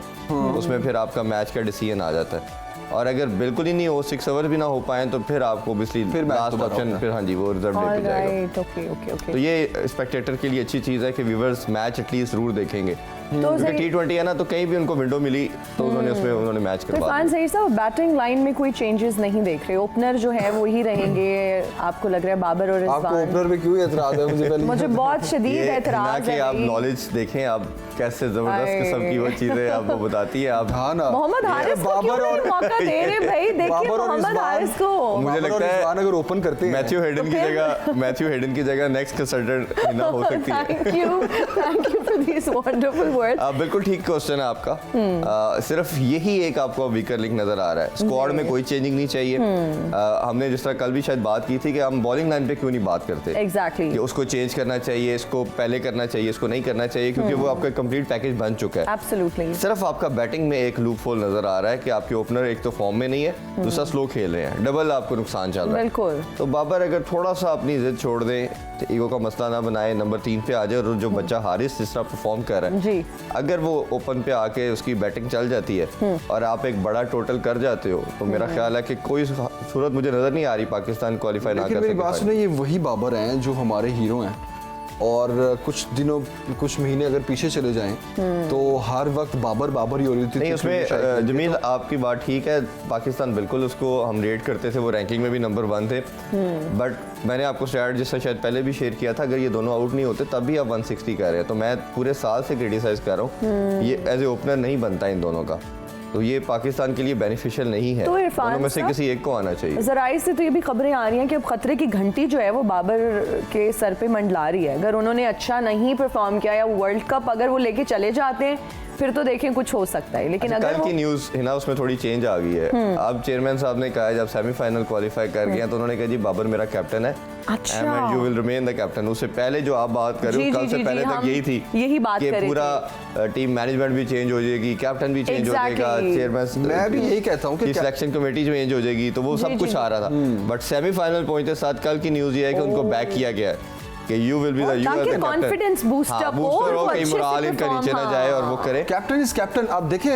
उसमें फिर आपका मैच का डिसीजन आ जाता है। और अगर बिल्कुल ही नहीं हो, 6 ओवर भी ना हो पाए तो फिर आपको ऑब्वियसली लास्ट ऑप्शन फिर हाँ जी वो रिजर्व डे पे जाएगा। ओके। तो ये स्पेक्टेटर के लिए अच्छी चीज़ है कि व्यूअर्स मैच एटलीस्ट जरूर देखेंगे। तो T20 है ना, तो कहीं भी उनको विंडो मिली तो उन्होंने मैच करवा दिया। फैन सही साहब बैटिंग लाइन में कोई चेंजेस नहीं देख रहे, ओपनर जो है वो ही रहेंगे, आपको लग रहा है बाबर और रिजवान? आपको ओपनर पे क्यों एतराज है? मुझे बहुत शदीद एतराज है। आप नॉलेज देखें, आप कैसे जबरदस्त किस्म की वो चीजें आपको बताती है। आप हाँ ना, मोहम्मद हारिस को क्यों नहीं मौका दे रहे भाई? देखिए मोहम्मद हारिस को मुझे लगता है अगर ओपन करते हैं मैथ्यू हेडन की जगह नेक्स्ट कंसल्टेंट हिना हो सकती है। Thank you for this wonderful words. बिल्कुल ठीक क्वेश्चन है आपका। सिर्फ यही एक आपको वीकर लिंक नजर आ रहा है। स्क्वाड में कोई चेंजिंग नहीं चाहिए। हमने जिस तरह कल भी शायद बात की थी कि हम बॉलिंग लाइन पे क्यों नहीं बात करते एग्जैक्टली कि उसको चेंज करना चाहिए, इसको पहले करना चाहिए, इसको नहीं करना चाहिए, क्योंकि वो आपका कंप्लीट पैकेज बन चुका है। एब्सोल्युटली। सिर्फ आपका बैटिंग में एक लूप होल नजर आ रहा है कि आपके ओपनर एक तो फॉर्म में नहीं है, दूसरा स्लो खेल रहे हैं, डबल आपको नुकसान चल रहा है। बिल्कुल। तो बाबर अगर थोड़ा सा अपनी जिद छोड़ दें, तो ईगो का मसला ना बनाए, नंबर 3 पे आ जाए और जो बच्चा हारिस जिस तरह परफॉर्म कर रहा है जी, अगर वो ओपन पे आके उसकी बैटिंग चल जाती है और आप एक बड़ा टोटल कर जाते हो, तो मेरा ख्याल है कि कोई सूरत मुझे नजर नहीं आ रही पाकिस्तान क्वालिफाई ना कर सके। ये वही बाबर हैं जो हमारे हीरो हैं और कुछ महीने अगर पीछे चले जाएं तो हर वक्त बाबर ही हो रही थी। नहीं, उसमें जमील आपकी बात ठीक है, पाकिस्तान बिल्कुल उसको हम रेट करते थे, वो रैंकिंग में भी नंबर 1 थे। बट मैंने आपको स्टैट जिससे शायद पहले भी शेयर किया था, अगर ये दोनों आउट नहीं होते तब भी आप 160 कर रहे हैं। तो मैं पूरे साल से क्रिटिसाइज कर रहा हूँ, ये एज ए ओपनर नहीं बनता इन दोनों का, तो ये पाकिस्तान के लिए बेनिफिशियल नहीं है। तो दोनों में से किसी एक को आना चाहिए। ज़राइस से तो ये भी खबरें आ रही हैं कि अब खतरे की घंटी जो है वो बाबर के सर पे मंडला रही है। अगर उन्होंने अच्छा नहीं परफॉर्म किया या वर्ल्ड कप अगर वो लेके चले जाते हैं फिर तो देखें कुछ हो सकता है। लेकिन अगर कल की न्यूज़ है ना, उसमें थोड़ी चेंज आ गई है। अब चेयरमैन साहब ने कहा जब सेमीफाइनल क्वालिफाई कर गए तो उन्होंने कहा जी बाबर मेरा कैप्टन है, अच्छा, you will remain the captain. उससे पहले जो आप बात कर रहे हो, कल से पहले तक यही थी, यही बात कि पूरा टीम मैनेजमेंट भी चेंज हो जाएगी, कैप्टन भी चेंज हो जाएगा, चेयरमैन, मैं भी यही कहता हूँ कि सिलेक्शन कमेटी चेंज हो जाएगी, तो वो सब कुछ आ रहा था। बट सेमीफाइनल पहुंचते साथ कल की न्यूज़ ये है कि उनको बैक किया गया है कि you will be the captain, confidence boost up हो, कहीं मोरल इनका नीचे ना जाए और वो करे। Captain is captain. आप देखें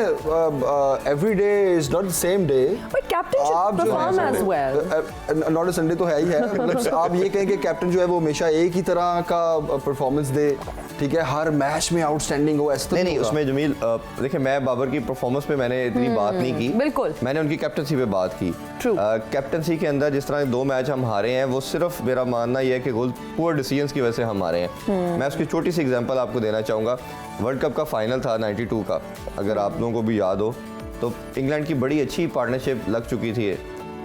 every day is not the same day, but captain should perform as well. Not a Sunday तो है ही है। मतलब आप ये कहें कि कैप्टन जो है वो हमेशा एक ही तरह का परफॉर्मेंस दे, ठीक है, हर मैच में आउटस्टैंडिंग हो, ऐसा नहीं। उसमें जमील देखिए, मैं बाबर की परफॉर्मेंस पे मैंने इतनी बात नहीं की, बिल्कुल मैंने उनकी कैप्टनसी पे बात की। कैप्टनसी के अंदर जिस तरह 2 मैच हम हारे हैं, वो सिर्फ मेरा मानना यह है कि पुअर डिसीजंस की वजह से हम हारे हैं। मैं उसकी छोटी सी एग्जांपल आपको देना चाहूँगा। वर्ल्ड कप का फाइनल था 92 का, अगर आप लोगों को भी याद हो, तो इंग्लैंड की बड़ी अच्छी पार्टनरशिप लग चुकी थी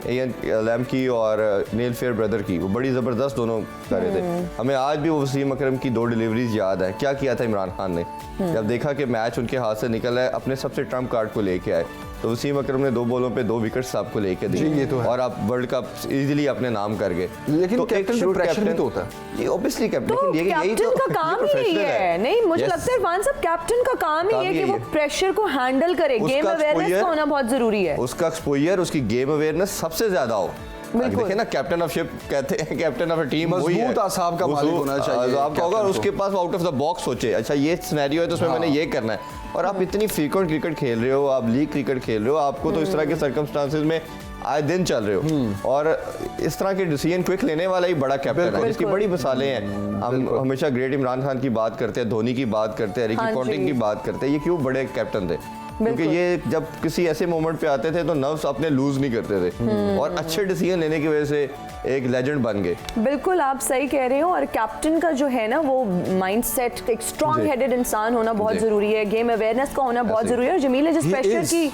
इयन लैम्ब की और नील फेयर ब्रदर की, वो बड़ी ज़बरदस्त दोनों कर रहे थे। हमें आज भी वो वसीम अकरम की 2 डिलीवरीज याद है, क्या किया था इमरान खान ने। जब देखा कि मैच उनके हाथ से निकल है, अपने सबसे ट्रम्प कार्ड को लेके आए, तो वसीम अकरम ने 2 बॉलों पे 2 विकेट्स आपको लेके दिए, ये तो है। और आप वर्ल्ड कप इजीली अपने नाम कर गए। लेकिन तो कैप्टन पे प्रेशर भी तो होता है। ये ऑब्वियसली कैप्टन, तो लेकिन यही तो कैप्टन का काम ही यही है। नहीं, मुझे लगता है इरफान साहब कैप्टन का काम ही है कि वो प्रेशर को हैंडल करे, गेम अवेयरनेस का होना बहुत जरूरी है। उसका एक्सपोजर, उसकी गेम अवेयरनेस सबसे ज्यादा हो। देखिए ना, कैप्टन ऑफ शिप कहते हैं, कैप्टन ऑफ अ टीम वही है, मजबूत आसाब का मालिक होना चाहिए आपका होगा, और उसके pass out of the box सोचे, अच्छा ये सिनेरियो है तो उसमें मैंने ये करना है। और आप इतनी फ्रीक्वेंट क्रिकेट खेल रहे हो, आप लीग क्रिकेट खेल रहे हो, आपको तो इस तरह के सर्कमस्टांसेस में आए दिन चल रहे हो, और इस तरह के डिसीजन क्विक लेने वाला ही बड़ा कैप्टन है, जिसकी बड़ी मिसालें हैं। हम हमेशा ग्रेट इमरान खान की बात करते हैं, धोनी की बात करते हैं, रिकी पॉन्टिंग की बात करते हैं, ये क्यों बड़े कैप्टन थे, क्योंकि ये जब किसी ऐसे मोमेंट पे आते थे तो नर्व्स अपने लूज नहीं करते थे, और अच्छे डिसीजन लेने की वजह से एक लेजेंड बन गए। बिल्कुल आप सही कह रहे हो, और कैप्टन का जो है ना वो माइंडसेट, एक स्ट्रॉन्ग हेडेड इंसान होना बहुत जरूरी है, गेम अवेयरनेस का होना बहुत जरूरी है। और जमील जिस प्रेशर की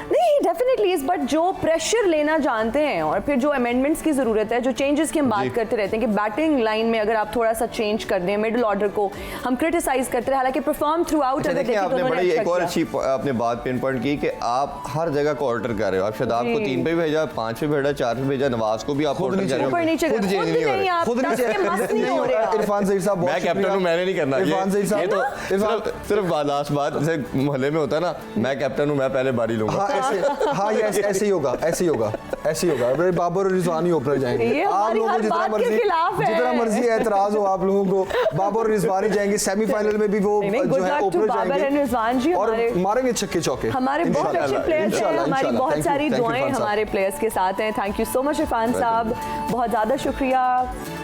नहीं डेफिनेटली इस, बट जो प्रेशर लेना जानते हैं, और फिर जो अमेंडमेंट्स की जरूरत है, जो चेंजेस की हम बात करते रहते हैं कि बैटिंग लाइन में अगर आप थोड़ा सा चेंज कर दें, मिडिल ऑर्डर को हम क्रिटिसाइज करते हैं, हालांकि परफॉर्म थ्रू आउट। आपने बड़ी एक और अच्छी आपने बात पिन पॉइंट की कि आप हर जगह को ऑल्टर कर रहे हो। आप शादाब को 3 पे भी भेजा, 5 पे भेजा, 4 पे भेजा, नवाज को भी आप ऑल्टर कर रहे हो, खुद चेंज नहीं हो रहे, खुद नहीं। इरफान ज़हीर साहब मैं कैप्टन हूं, मैंने नहीं करना। इरफान ज़हीर साहब तो सिर्फ लास्ट बात, जैसे मोहल्ले में होता है ना, मैं कैप्टन हूं, मैं पहले बारी लूंगा। हाँ, ऐसे ही होगा, ऐसे ही होगा, ऐसे ही होगा। बाबर और रिजवानी ओपनर जाएंगे, आप लोगों को जितना मर्जी एतराज हो आप लोगों को, बाबर और रिजवानी जाएंगे सेमीफाइनल में भी, वो जो है ओपनर जाएंगे और मारेंगे छक्के चौके। हमारे बहुत अच्छे प्लेयर्स हैं, हमारी बहुत सारी दुआएं हमारे प्लेयर्स के साथ हैं। Thank you so much Irfan साहब, बहुत ज़्यादा शुक्रिया।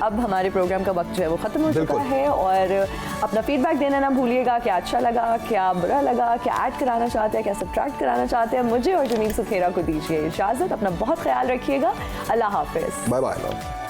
अब हमारे प्रोग्राम का वक्त जो है वो ख़त्म हो चुका है, और अपना फीडबैक देना ना भूलिएगा, क्या अच्छा लगा, क्या बुरा लगा, क्या ऐड कराना चाहते हैं, क्या सब्ट्रैक्ट कराना चाहते हैं। मुझे और जमील सुखेरा को दीजिए इजाज़त, अपना बहुत ख्याल रखिएगा, अल्लाह हाफिज़, बाय बाय।